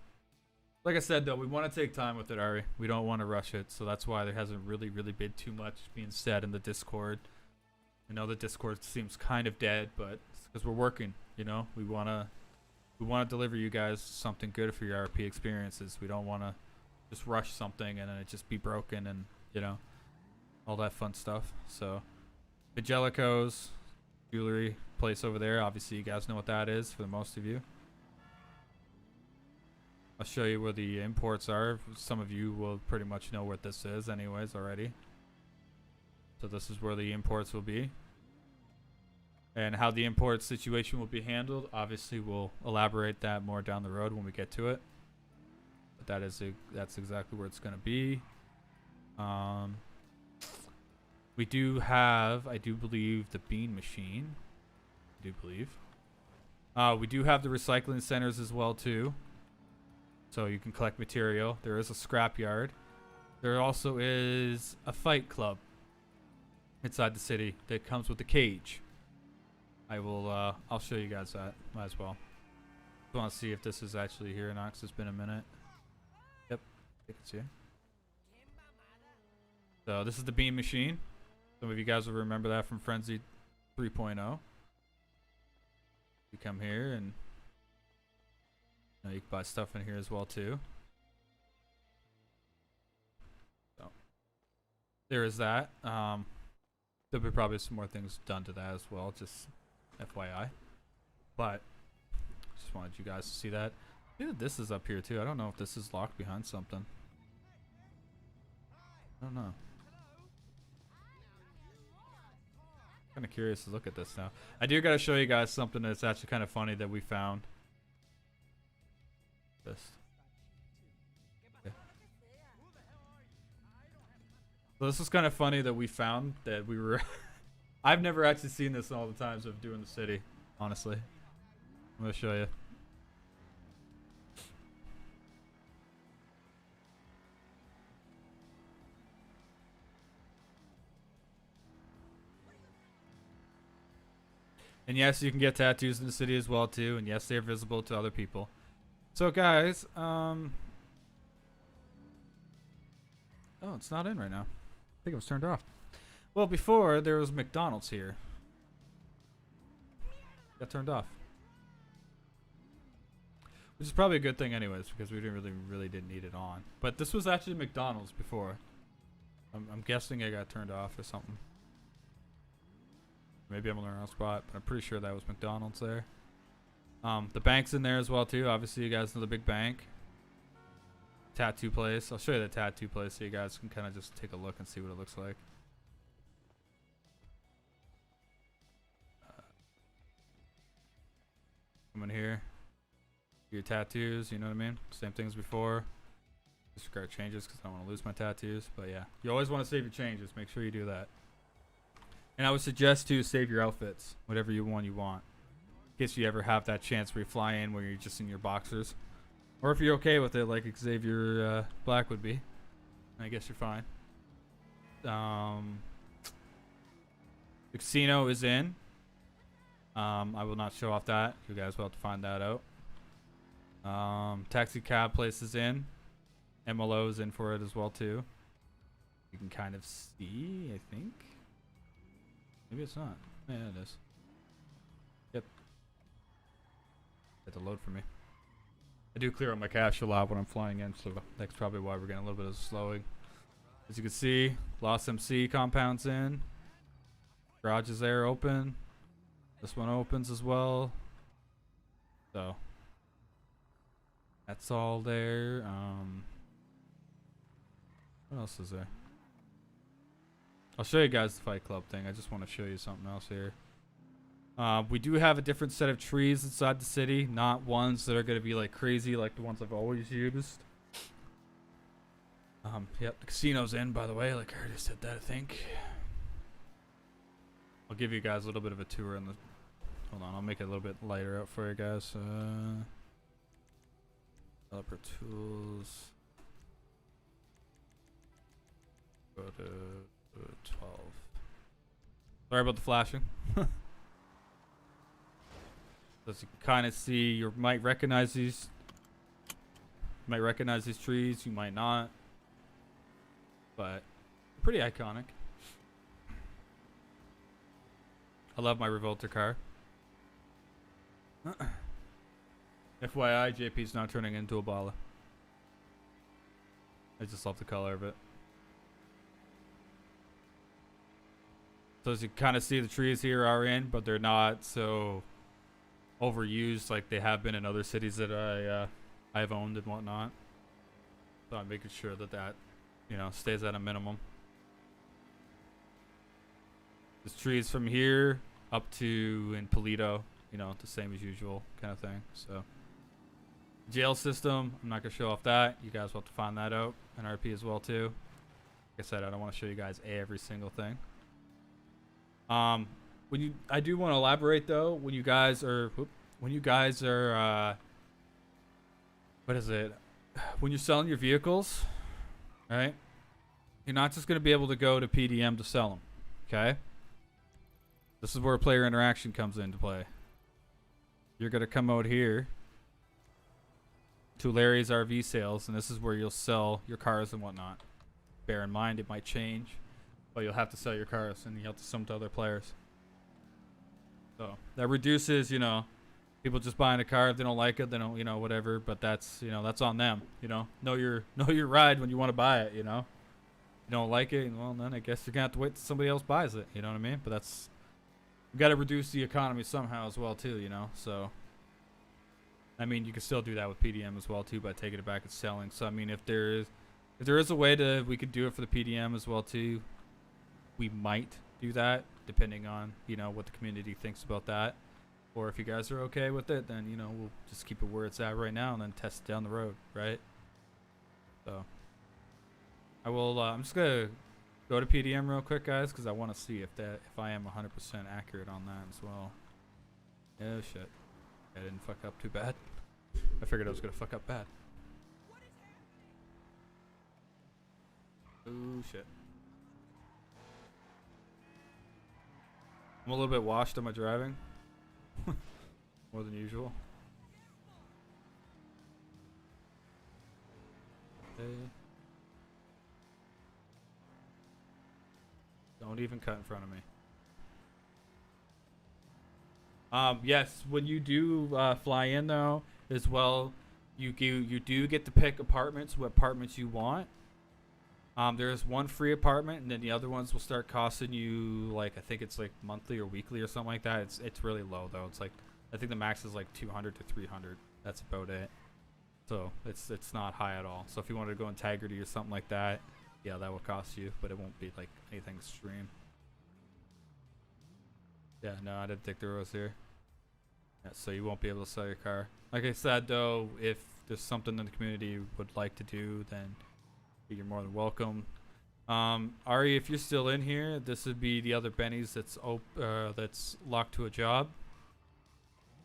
Like I said, though, we want to take time with it, Ari. We don't want to rush it, so that's why there hasn't really been too much being said in the Discord. I know the Discord seems kind of dead, but it's because we're working, you know? We want to deliver you guys something good for your RP experiences. We don't want to just rush something and then it just be broken and, you know, all that fun stuff. So, Angelico's jewelry place over there. Obviously, you guys know what that is for the most of you. I'll show you where the imports are. Some of you will pretty much know what this is anyways already. So this is where the imports will be. And how the import situation will be handled, obviously we'll elaborate that more down the road when we get to it. But that's exactly where it's going to be. We do have, I do believe, the bean machine. I do believe. We do have the recycling centers as well too. So you can collect material. There is a scrapyard. There also is a fight club inside the city that comes with a cage. I'll show you guys that. Might as well. Just want to see if this is actually here or not, 'cause it's been a minute. Yep, I think it's here. So this is the bean machine. Some of you guys will remember that from Frenzy 3.0. You come here and you can buy stuff in here as well too. So there is that. There'll be probably some more things done to that as well, just FYI. But just wanted you guys to see that. I think that this is up here too. I don't know if this is locked behind something. I don't know. Kind of curious to look at this now. I do gotta show you guys something that's actually kind of funny that we found. Okay. So this is kind of funny that we found that we were I've never actually seen this all the times of doing the city, honestly. I'm gonna show you. And yes, you can get tattoos in the city as well too, and yes, they're visible to other people. So guys, oh, it's not in right now. I think it was turned off. Well, before there was McDonald's here. Got turned off. Which is probably a good thing anyways, because we didn't really didn't need it on. But this was actually McDonald's before. I'm guessing it got turned off or something. Maybe I'm on the wrong spot, but I'm pretty sure that was McDonald's there. The bank's in there as well too. Obviously, you guys know the big bank. Tattoo place. I'll show you the tattoo place so you guys can kind of just take a look and see what it looks like. Come in here. Your tattoos, you know what I mean? Same things before. Disregard changes because I don't want to lose my tattoos. But yeah, you always want to save your changes. Make sure you do that. And I would suggest to save your outfits, whatever you want. In case you ever have that chance where you fly in where you're just in your boxers. Or if you're okay with it, like Xavier Black would be, I guess you're fine. The casino is in. I will not show off that. You guys will have to find that out. Taxi cab place is in. MLO is in for it as well too. You can kind of see, I think. Maybe it's not. Yeah, it is. Yep. Had to load for me. I do clear out my cache a lot when I'm flying in, so that's probably why we're getting a little bit of slowing. As you can see, Lost MC compound's in. Garage is there, open. This one opens as well. So that's all there. What else is there? I'll show you guys the Fight Club thing. I just want to show you something else here. We do have a different set of trees inside the city, not ones that are going to be like crazy like the ones I've always used. Yep, the casino's in, by the way, like I already said that, I think. I'll give you guys a little bit of a tour in the... Hold on, I'll make it a little bit lighter out for you guys. Developer tools. Go to 12. Sorry about the flashing. As you kind of see, you might recognize these. You might recognize these trees. You might not. But pretty iconic. I love my Revolter car. FYI, JP's now turning into a Bala. I just love the color of it. So as you kind of see, the trees here are in, but they're not so overused like they have been in other cities that I've owned and whatnot. So I'm making sure that you know, stays at a minimum. There's trees from here up to in Polito, you know, the same as usual kind of thing. So jail system, I'm not gonna show off that. You guys will have to find that out. And RP as well too. Like I said, I don't want to show you guys every single thing. I do want to elaborate though, when you guys are what is it? When you're selling your vehicles, right? You're not just going to be able to go to PDM to sell them, okay? This is where player interaction comes into play. You're going to come out here to Larry's RV sales, and this is where you'll sell your cars and whatnot. Bear in mind, it might change, but you'll have to sell your cars, and you have to sell them to other players. So that reduces, you know, people just buying a car. If they don't like it, they don't, you know, whatever. But that's, you know, that's on them. You know your ride when you want to buy it. You know, you don't like it, well then I guess you're gonna have to wait till somebody else buys it. You know what I mean? But that's, you got to reduce the economy somehow as well too. You know, so I mean, you can still do that with PDM as well too by taking it back and selling. So I mean, if there is a way to, we could do it for the PDM as well too. We might do that depending on, you know, what the community thinks about that. Or if you guys are okay with it, then, you know, we'll just keep it where it's at right now and then test it down the road, right? So I will, I'm just gonna go to PDM real quick, guys, because I want to see if I am 100% accurate on that as well. Oh shit, I didn't fuck up too bad. I figured I was gonna fuck up bad. Oh shit. I'm a little bit washed on my driving. More than usual. Okay. Don't even cut in front of me. Yes, when you do fly in though, as well, you do get to pick apartments, what apartments you want. There's one free apartment, and then the other ones will start costing you, like, I think it's like monthly or weekly or something like that. It's really low though. It's like, I think the max is like 200 to 300. That's about it. So it's not high at all. So if you wanted to go Integrity or something like that, yeah, that will cost you, but it won't be like anything extreme. Yeah, no, I didn't think there was here. Yeah, so you won't be able to sell your car. Like I said though, if there's something that the community would like to do, then you're more than welcome. Ari, if you're still in here, this would be the other Benny's that's locked to a job.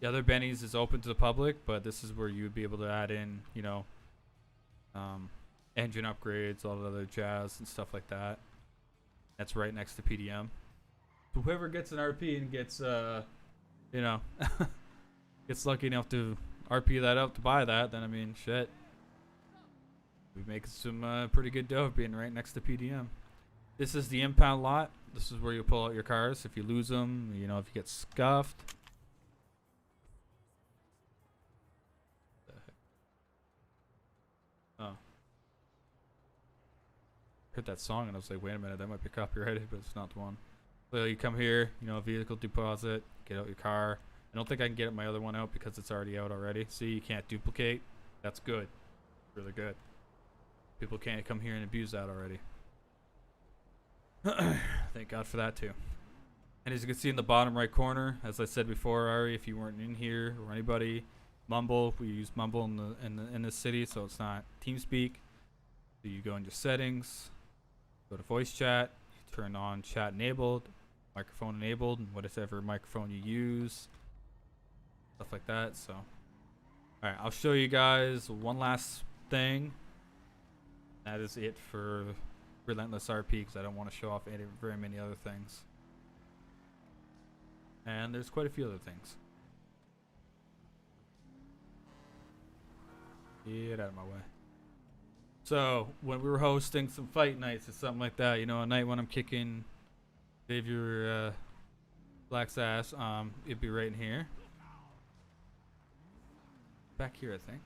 The other Benny's is open to the public, but this is where you would be able to add in, you know, engine upgrades, all the other jazz and stuff like that. That's right next to PDM. So whoever gets an RP and gets, you know, gets lucky enough to RP that up to buy that, then I mean, shit. We make some pretty good dough being right next to PDM. This is the impound lot. This is where you pull out your cars if you lose them, you know, if you get scuffed. Oh. Heard that song and I was like, wait a minute, that might be copyrighted, but it's not the one. So you come here, you know, vehicle deposit, get out your car. I don't think I can get my other one out because it's already out already. See, you can't duplicate. That's good. Really good. People can't come here and abuse that already. Thank God for that too. And as you can see in the bottom right corner, as I said before, Ari, if you weren't in here or anybody, Mumble. We use Mumble in this city, so it's not TeamSpeak. So you go into settings, go to voice chat, you turn on chat enabled, microphone enabled, and whatever microphone you use, stuff like that. So, all right, I'll show you guys one last thing. That is it for Relentless RP because I don't want to show off very many other things. And there's quite a few other things. Get out of my way. So when we were hosting some fight nights or something like that, you know, a night when I'm kicking Xavier Black's ass, it'd be right in here. Back here, I think.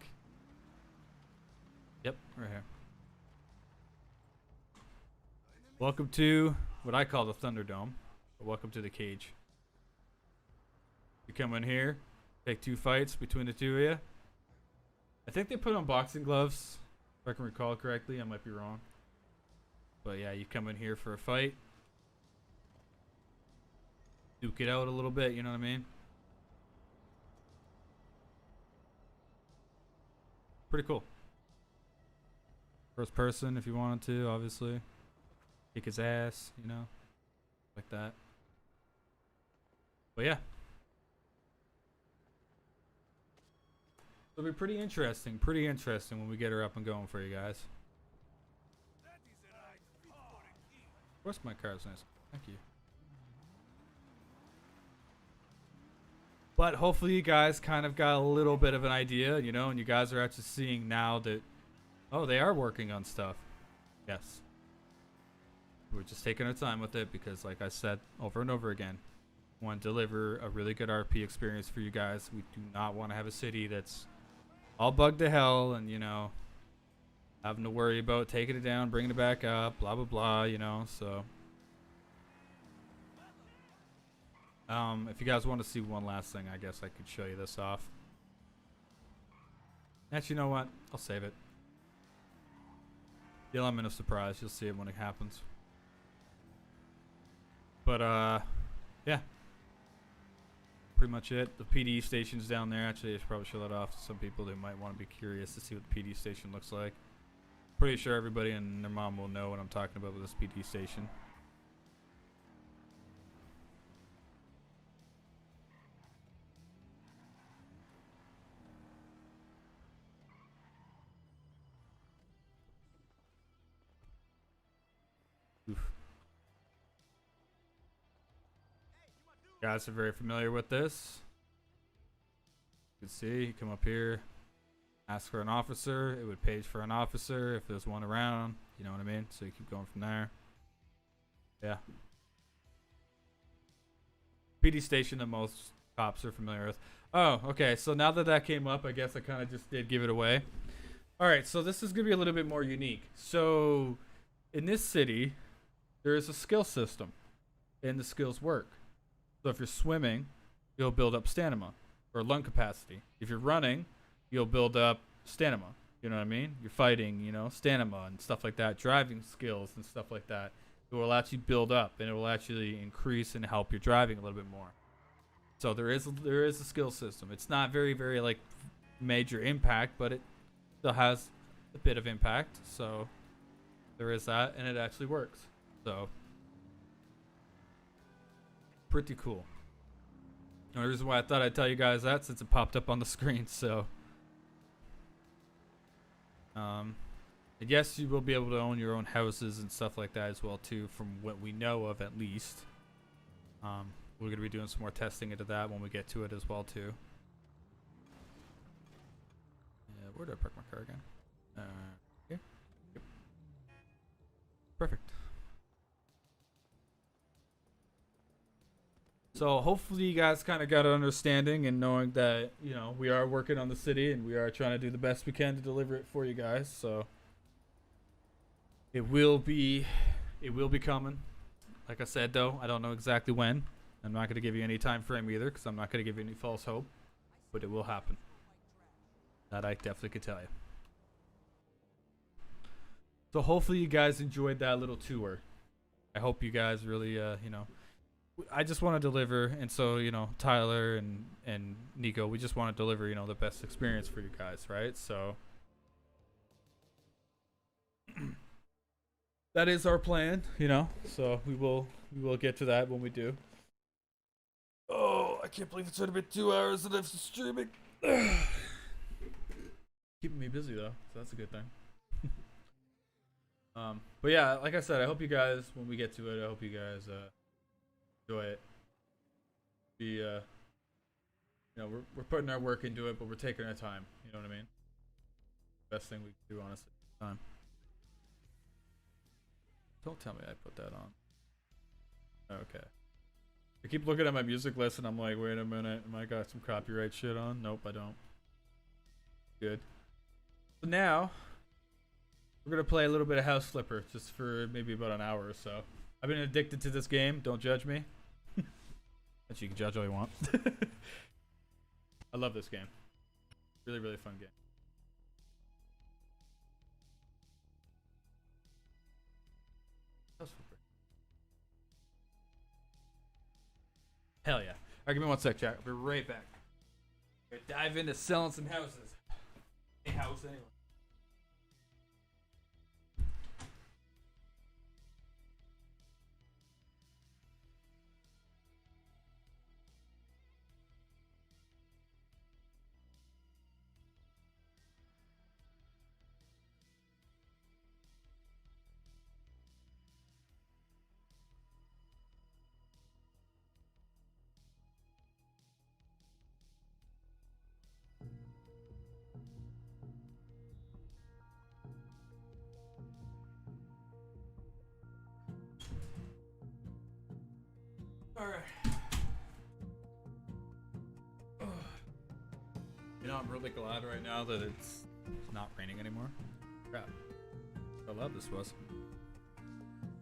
Yep, right here. Welcome to what I call the Thunderdome. But welcome to the cage. You come in here, take 2 fights between the two of you. I think they put on boxing gloves, if I can recall correctly. I might be wrong. But yeah, you come in here for a fight. Duke it out a little bit, you know what I mean? Pretty cool. First person if you wanted to, obviously. Kick his ass, you know? Like that. But yeah. It'll be pretty interesting when we get her up and going for you guys. Of course my car's nice. Thank you. But hopefully you guys kind of got a little bit of an idea, you know, and you guys are actually seeing now that, oh, they are working on stuff. Yes. We're just taking our time with it because, like I said over and over again, we want to deliver a really good RP experience for you guys. We do not want to have a city that's all bugged to hell and, you know, having to worry about taking it down, bringing it back up, blah, blah, blah, you know, so. If you guys want to see one last thing, I guess I could show you this off. Actually, you know what? I'll save it. The element of surprise, you'll see it when it happens. But, yeah. Pretty much it. The PD station's down there. Actually, I should probably show that off to some people that might want to be curious to see what the PD station looks like. Pretty sure everybody and their mom will know what I'm talking about with this PD station. Oof. You guys are very familiar with this. You can see, you come up here, ask for an officer. It would page for an officer if there's one around. You know what I mean? So you keep going from there. Yeah. PD station that most cops are familiar with. Oh, okay. So now that that came up, I guess I kind of just did give it away. All right. So this is going to be a little bit more unique. So in this city, there is a skill system and the skills work. So if you're swimming, you'll build up stamina or lung capacity. If you're running, you'll build up stamina. You know what I mean? You're fighting, you know, stamina and stuff like that. Driving skills and stuff like that. It will actually build up and it will actually increase and help your driving a little bit more. So there is a skill system. It's not very, very like major impact, but it still has a bit of impact. So there is that, and it actually works. So pretty cool. The only reason why I thought I'd tell you guys that since it popped up on the screen. So, I guess you will be able to own your own houses and stuff like that as well too, from what we know of at least. We're gonna be doing some more testing into that when we get to it as well too. Yeah, where did I park my car again? Here. Yep. Perfect. So hopefully you guys kind of got an understanding and knowing that, you know, we are working on the city and we are trying to do the best we can to deliver it for you guys. So it will be coming. Like I said though, I don't know exactly when. I'm not going to give you any time frame either because I'm not going to give you any false hope, but it will happen. That I definitely could tell you. So hopefully you guys enjoyed that little tour. I hope you guys really, you know, I just want to deliver, and so, you know, Tyler and Nico, we just want to deliver, you know, the best experience for you guys, right? So that is our plan, you know. So we will get to that when we do. Oh, I can't believe it's already been 2 hours and I'm streaming. Keeping me busy though, so that's a good thing. But yeah, like I said, I hope you guys, when we get to it, I hope you guys enjoy it. You know, we're putting our work into it, but we're taking our time. You know what I mean? Best thing we can do, honestly. Time. Don't tell me I put that on. Okay. I keep looking at my music list and I'm like, wait a minute, am I got some copyright shit on? Nope, I don't. Good. So now we're gonna play a little bit of House Flipper, just for maybe about an hour or so. I've been addicted to this game. Don't judge me. But you can judge all you want. I love this game. Really, really fun game. House Flipper. Hell yeah. Alright, give me 1 sec, chat. I'll be right back. We're gonna dive into selling some houses. A house anyway. Alright. You know, I'm really glad right now that it's not raining anymore. Crap. How loud this was.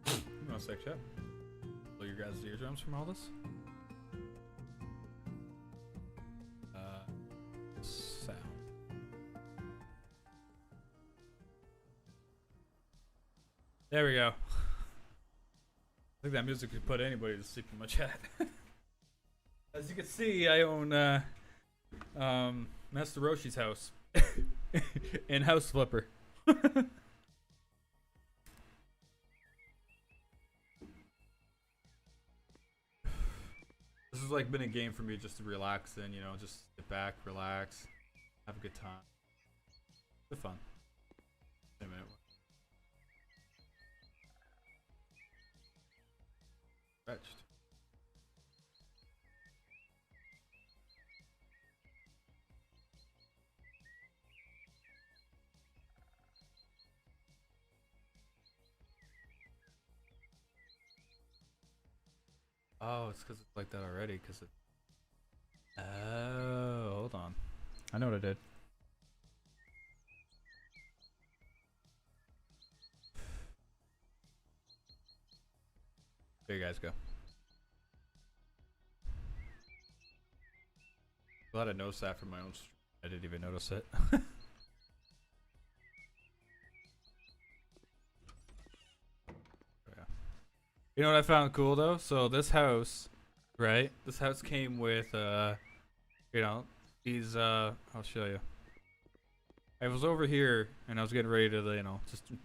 You want a sec, chat? Blow your guys' eardrums from all this? Sound. There we go. I think that music could put anybody to sleep in my chat. As you can see, I own Master Roshi's house and House Flipper. This has like been a game for me just to relax in, you know, just sit back, relax, have a good time. It's fun. Wait a minute. Fetched. Oh, it's because it's like that already. Because it. Oh, hold on. I know what I did. There you guys go. Glad I noticed that from my own stream. I didn't even notice it. Yeah. You know what I found cool though? So this house, right? This house came with you know, these I'll show you. I was over here and I was getting ready to, you know, just do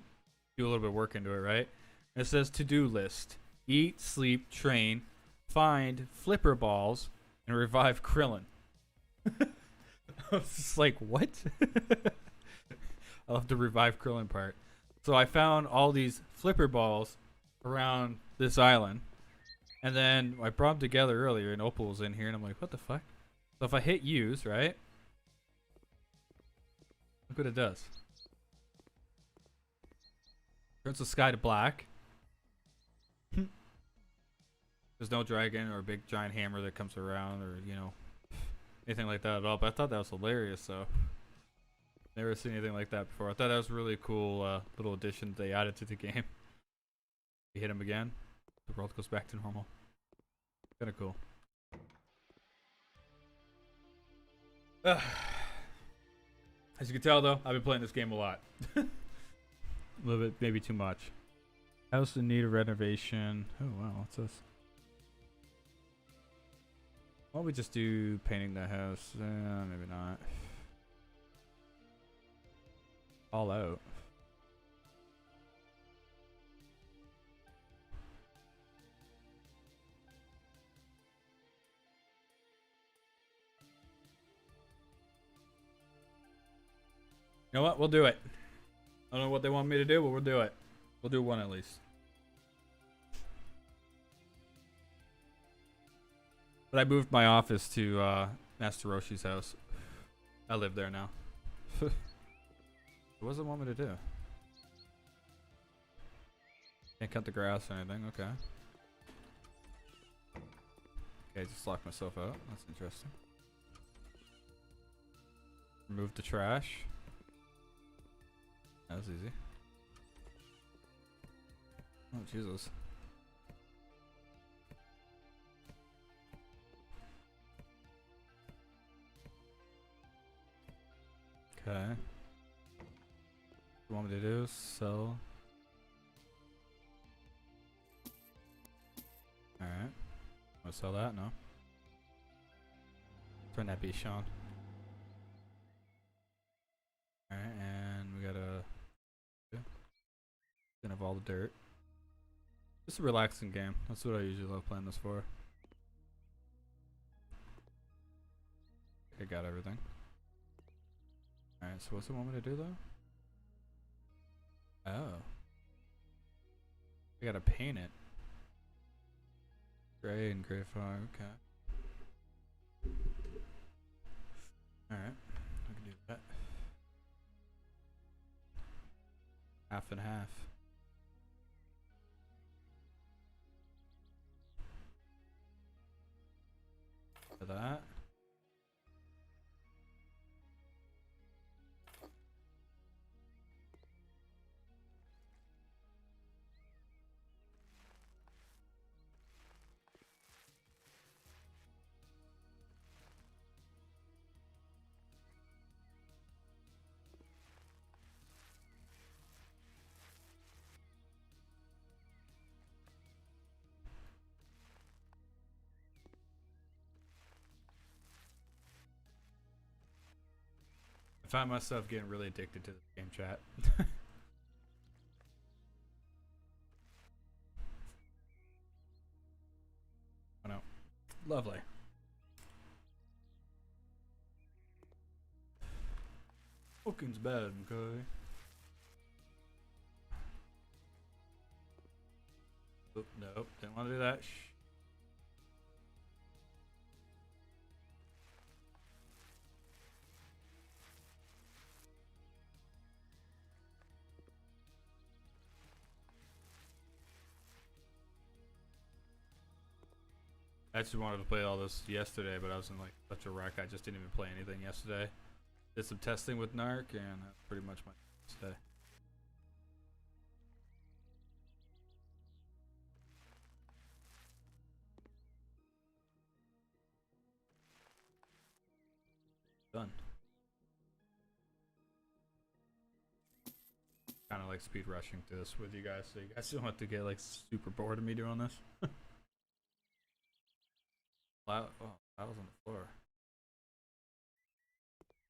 a little bit of work into it, right? And it says to-do list. Eat, sleep, train, find flipper balls, and revive Krillin. I was just like, what? I love the revive Krillin part. So I found all these flipper balls around this island. And then I brought them together earlier, and Opal was in here, and I'm like, what the fuck? So if I hit use, right? Look what it does. Turns the sky to black. There's no dragon or a big giant hammer that comes around or, you know, anything like that at all. But I thought that was hilarious, so. Never seen anything like that before. I thought that was a really cool little addition they added to the game. You hit him again, the world goes back to normal. Kinda cool. As you can tell, though, I've been playing this game a lot. A little bit, maybe too much. House in need of renovation. Oh, wow, what's this? Why don't we just do painting the house? Maybe not. All out. You know what? We'll do it. I don't know what they want me to do, but we'll do it. We'll do one at least. But I moved my office to Master Roshi's house. I live there now. What does it want me to do? Can't cut the grass or anything. Okay. Okay, just locked myself out. That's interesting. Remove the trash. That was easy. Oh, Jesus. Okay. What you want me to do? Sell. Alright. Want to sell that? No. Turn that beast on. Alright, and we gotta. Gonna have all the dirt. Just a relaxing game. That's what I usually love playing this for. I got everything. Alright, so what's it want me to do though? Oh. I gotta paint it. Gray and gray fog, okay. Alright, I can do that. Half and half. For that. I find myself getting really addicted to the game chat. Oh no. Lovely. Smoking's bad, okay? Oop, nope, didn't want to do that. Shh. I actually wanted to play all this yesterday, but I was in like such a wreck. I just didn't even play anything yesterday. Did some testing with Narc, and that's pretty much my today. Done. Kind of like speed rushing through this with you guys, so you guys don't have to get like super bored of me doing this. Oh, I was on the floor.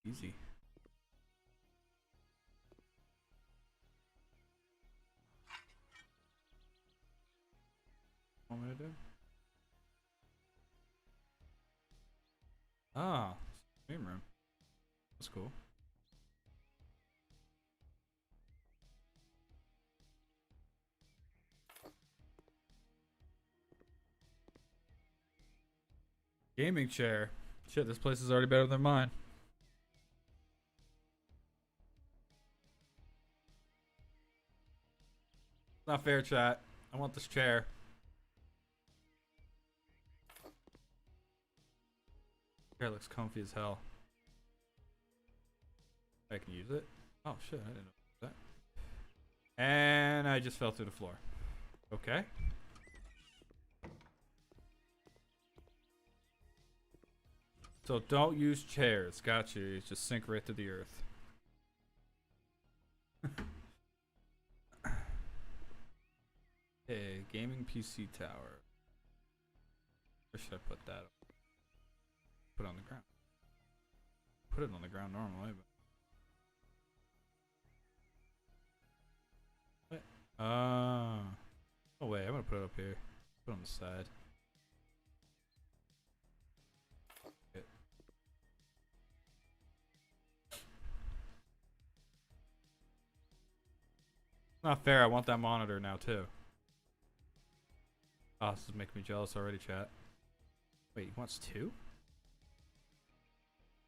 Easy. What am I gonna do? Ah, stream room. That's cool. Gaming chair. Shit, this place is already better than mine. Not fair, chat. I want this chair. Chair looks comfy as hell. I can use it. Oh shit, I didn't know that. And I just fell through the floor. Okay. So don't use chairs. Got you. You just sink right to the earth. Hey, gaming PC tower. Where should I put that? Put it on the ground. Put it on the ground normally, but. What? Oh wait, I'm gonna put it up here. Put it on the side. Okay. Not fair. I want that monitor now too. Oh, this is making me jealous already, chat. Wait, he wants two?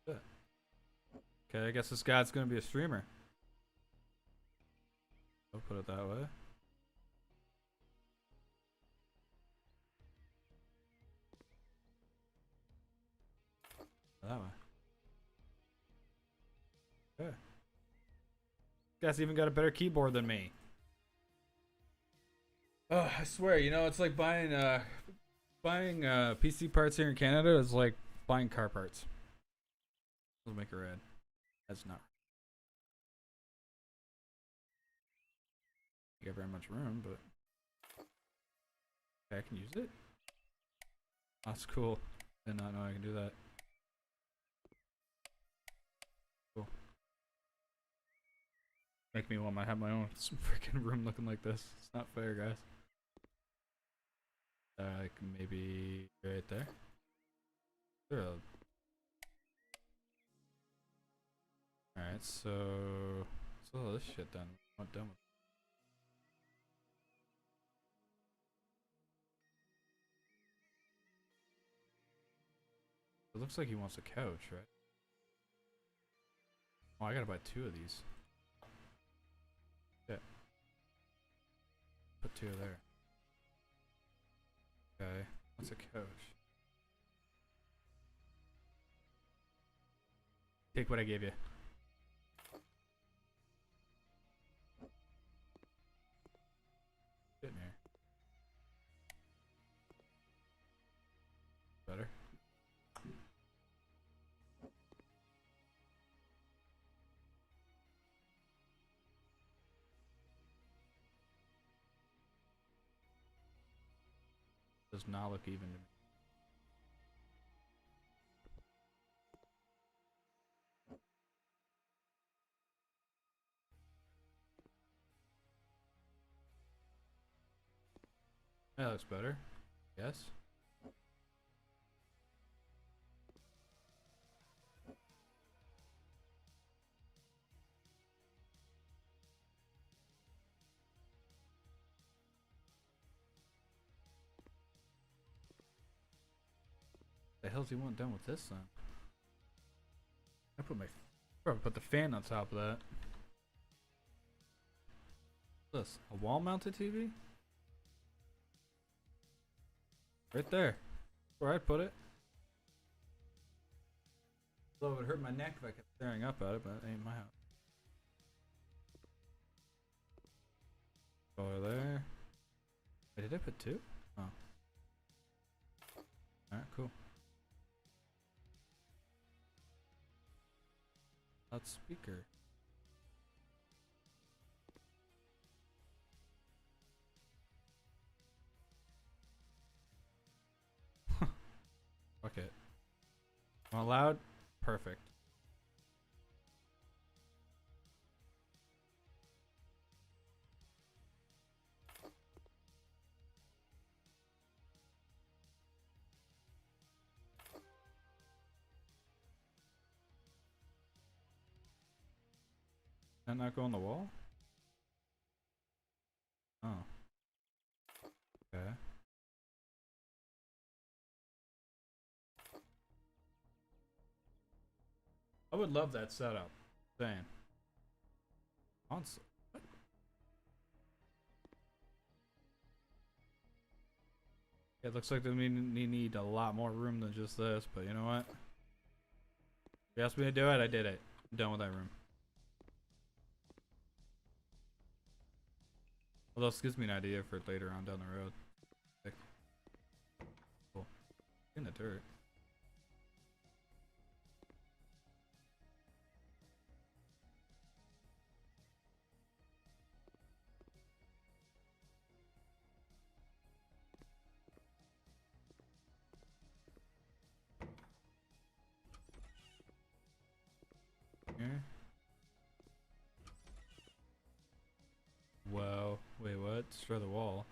Okay, I guess this guy's gonna be a streamer. I'll put it that way. That way. Okay. This guy's even got a better keyboard than me. Oh, I swear, you know, it's like buying PC parts here in Canada is like buying car parts. Let's make it red. That's not. You got very much room, but okay, I can use it. That's cool. Did not know I can do that. Cool. Make me want to have my own freaking room looking like this. It's not fair, guys. Like maybe right there. Sure. Alright, so all this shit done. I'm done with it. It looks like he wants a couch, right? Oh, I gotta buy two of these. Yeah. Put two there. Okay. What's a couch? Take what I gave you. Sitting here. Better. Does not look even to me. That looks better. Yes. The hell's he want done with this then? I probably put the fan on top of that. What's this? A wall mounted TV? Right there. Where I'd put it. Although it would hurt my neck if I kept staring up at it, but it ain't my house. Over there. Wait, did I put two? Oh. Alright, cool. Loudspeaker. Fuck it. Want loud? Perfect. That not go on the wall? Oh. Okay. I would love that setup. Saying. Console. What? It looks like we need a lot more room than just this, but you know what? If you asked me to do it, I did it. I'm done with that room. Although this gives me an idea for later on down the road. Cool. In the dirt. Here. Whoa. Wait, what? Destroy the wall.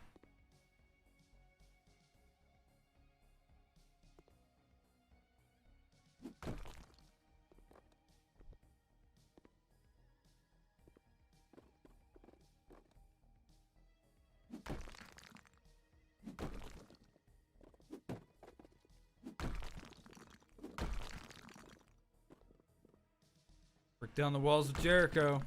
Break down the walls of Jericho.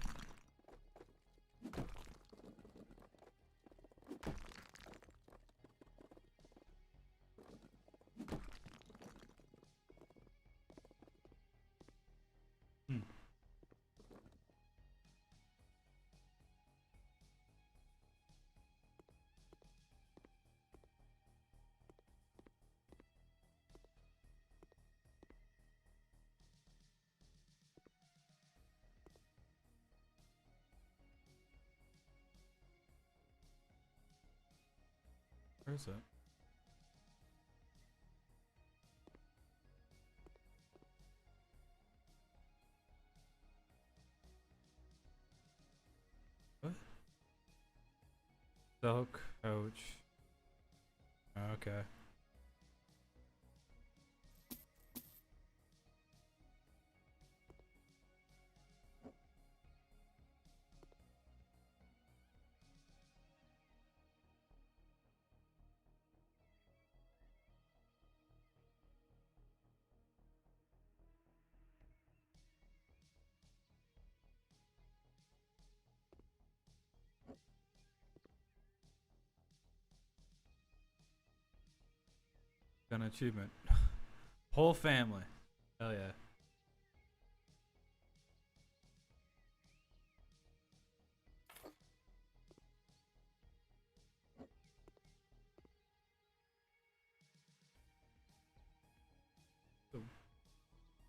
Where is it? What? Silk couch. Okay. Got an achievement. Whole family. Hell yeah.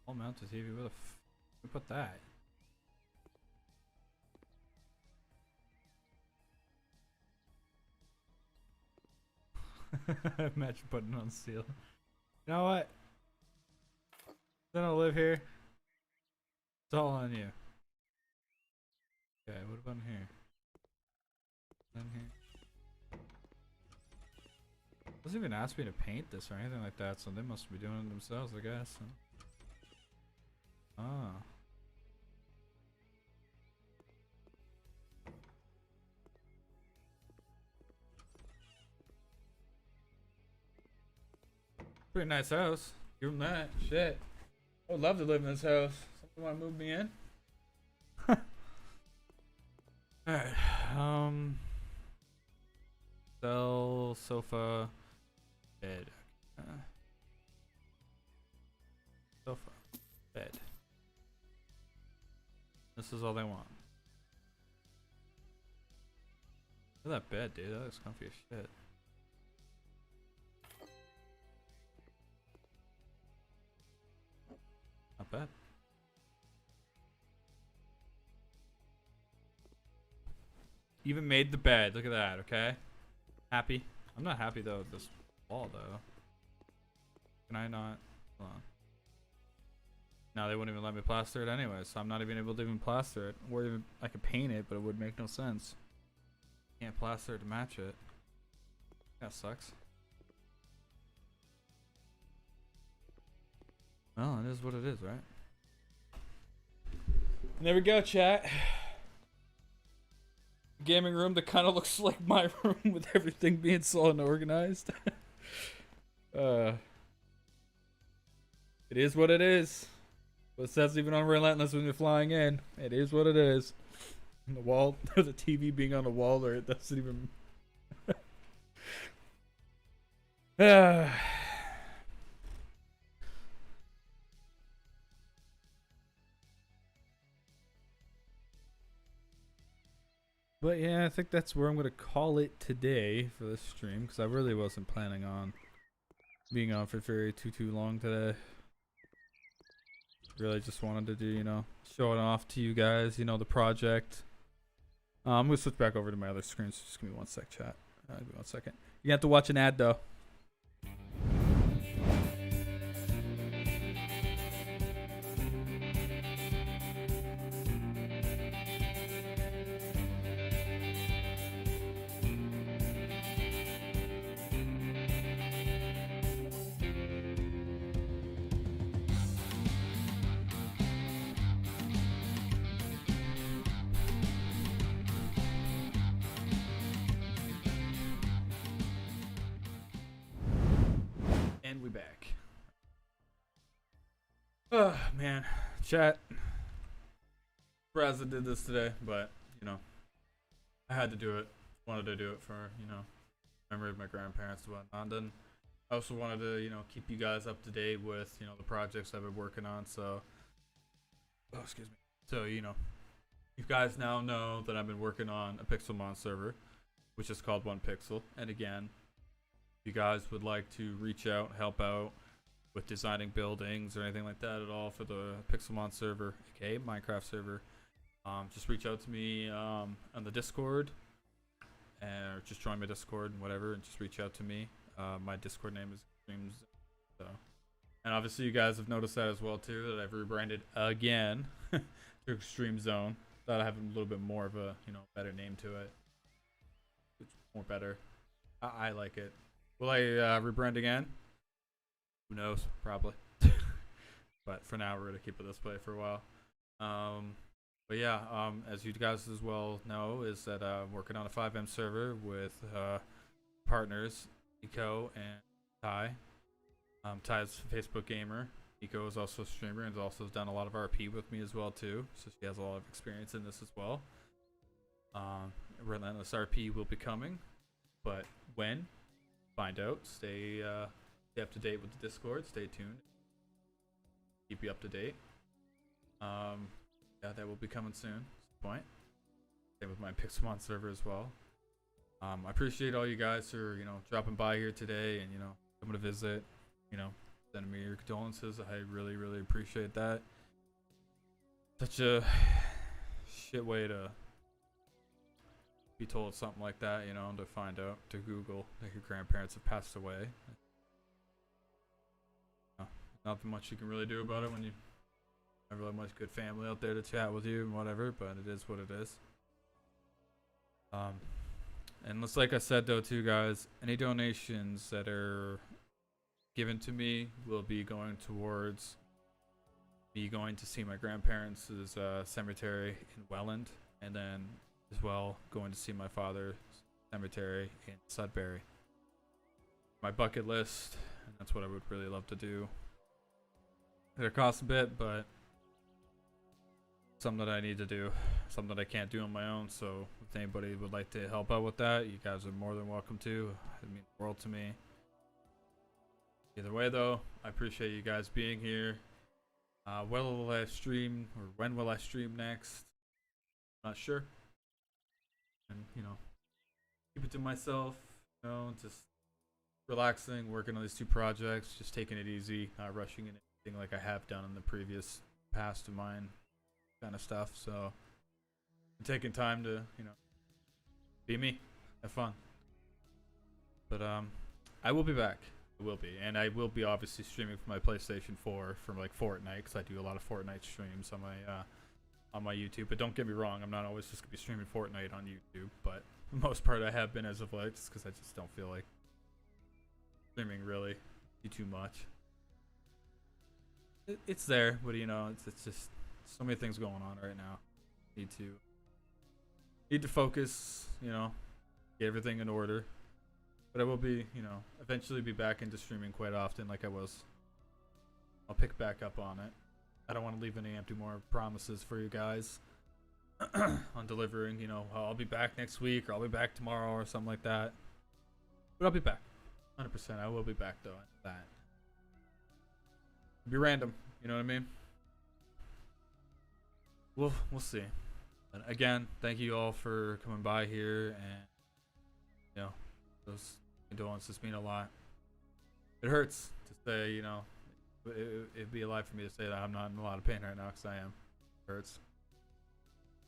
All mounted TV. Where the who put that? Imagine putting it on steel. You know what? Then I'll live here. It's all on you. Okay, what about in here? In here. Doesn't even ask me to paint this or anything like that, so they must be doing it themselves, I guess. Ah. Pretty nice house. Give them that. Shit. I would love to live in this house. Someone want to move me in? Alright. Cell, sofa, bed. Sofa, bed. This is all they want. Look at that bed, dude. That looks comfy as shit. Not bad. Even made the bed. Look at that, okay? Happy? I'm not happy though with this wall though. Can I not? Hold on. No, they wouldn't even let me plaster it anyway, so I'm not even able to even plaster it. Or even I could paint it, but it would make no sense. Can't plaster it to match it. That sucks. Well, it is what it is, right? And there we go, chat. gaming room that kind of looks like my room with everything being so unorganized. It is what it is. But it says even on Relentless when you're flying in, it is what it is. And the wall, the TV being on the wall there, it doesn't even. But yeah, I think that's where I'm going to call it today for this stream, because I really wasn't planning on being on for too long today. Really just wanted to do, you know, show it off to you guys, you know, the project. I'm going to switch back over to my other screen, so just give me one sec, chat. Give me 1 second. You have to watch an ad, though. And we back. Oh, man. Chat. Brazza did this today, but, you know, I had to do it. Wanted to do it for, you know, memory of my grandparents and whatnot. And then I also wanted to, you know, keep you guys up to date with, you know, the projects I've been working on. So, oh, excuse me. So, you know, you guys now know that I've been working on a Pixelmon server, which is called 1Pixel. And again, if you guys would like to reach out, help out with designing buildings or anything like that at all for the Pixelmon server, aka Minecraft server, just reach out to me on the Discord, or just join my Discord and whatever, and just reach out to me. My Discord name is Extremes. So, and obviously you guys have noticed that as well too, that I've rebranded again to Extreme Zone. Thought I have a little bit more of a, you know, better name to it. It's more better. I like it. Will I rebrand again? Who knows? Probably. But for now, we're going to keep it this way for a while. But yeah, as you guys as well know, is that I'm working on a 5M server with partners, Nico and Ty. Ty's a Facebook gamer. Nico is also a streamer and also has done a lot of RP with me as well too. So she has a lot of experience in this as well. Relentless RP will be coming. But when? Find out. Stay up to date with the Discord. Stay tuned. Keep you up to date. Yeah, that will be coming soon. At some point. Same with my Pixelmon server as well. I appreciate all you guys who are, you know, dropping by here today and, you know, coming to visit. You know, sending me your condolences. I really, really appreciate that. Such a shit way to be told something like that, you know, to find out, to Google that your grandparents have passed away. Nothing much you can really do about it when you have really much good family out there to chat with you and whatever, but it is what it is. And just like I said though too, guys, any donations that are given to me will be going towards me going to see my grandparents' cemetery in Welland, and then as well going to see my father's cemetery in Sudbury. My bucket list, and that's what I would really love to do. It'll cost a bit, but something that I need to do, something that I can't do on my own. So if anybody would like to help out with that, you guys are more than welcome to. It means the world to me. Either way though, I appreciate you guys being here. When will I stream, or when will I stream next? Not sure. And, you know, keep it to myself, you know, just relaxing, working on these two projects, just taking it easy, not rushing in anything like I have done in the previous past of mine kind of stuff. So I'm taking time to, you know, be me, have fun. But I will be back. I will be, and I will be obviously streaming from my PlayStation 4 from like Fortnite, because I do a lot of Fortnite streams on my YouTube. But don't get me wrong, I'm not always just gonna be streaming Fortnite on YouTube, but for the most part I have been as of late, just because I just don't feel like streaming really too much. It's there, but you know, it's just so many things going on right now. Need to need to focus, get everything in order. But I will be, eventually be back into streaming quite often like I was. I'll pick back up on it. I don't want to leave any empty more promises for you guys on delivering, I'll be back next week or I'll be back tomorrow or something like that. But I'll be back. 100%. I will be back though. That. It'll be random, you know what I mean? We'll see. And again, thank you all for coming by here, and those condolences mean a lot. It hurts to say, it'd be a lie for me to say that I'm not in a lot of pain right now, because I am. It hurts.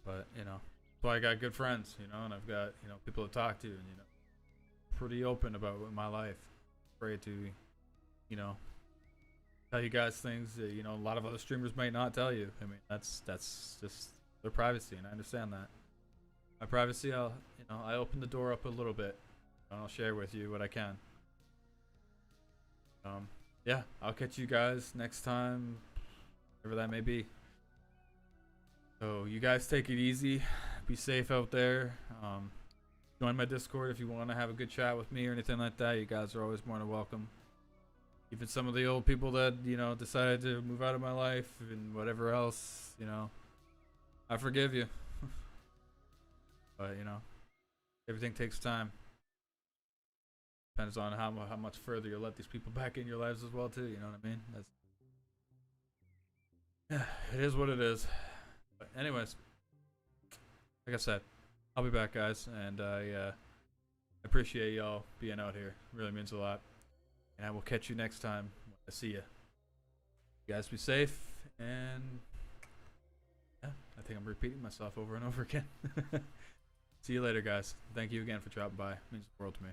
But, that's why I got good friends, and I've got, people to talk to, and, pretty open about my life. Afraid to, tell you guys things that, a lot of other streamers might not tell you. I mean, that's just their privacy, and I understand that. My privacy, I open the door up a little bit, and I'll share with you what I can. Yeah, I'll catch you guys next time, whatever that may be. So you guys take it easy, be safe out there. Join my Discord if you want to have a good chat with me or anything like that. You guys are always more than welcome. Even some of the old people that decided to move out of my life and whatever else, I forgive you. But everything takes time. Depends on how much further you let these people back in your lives as well too. You know what I mean? It is what it is. But anyways, like I said, I'll be back, guys, and I appreciate y'all being out here. It really means a lot. And I will catch you next time when I see you. You guys be safe, and yeah, I think I'm repeating myself over and over again. See you later, guys. Thank you again for dropping by. It means the world to me.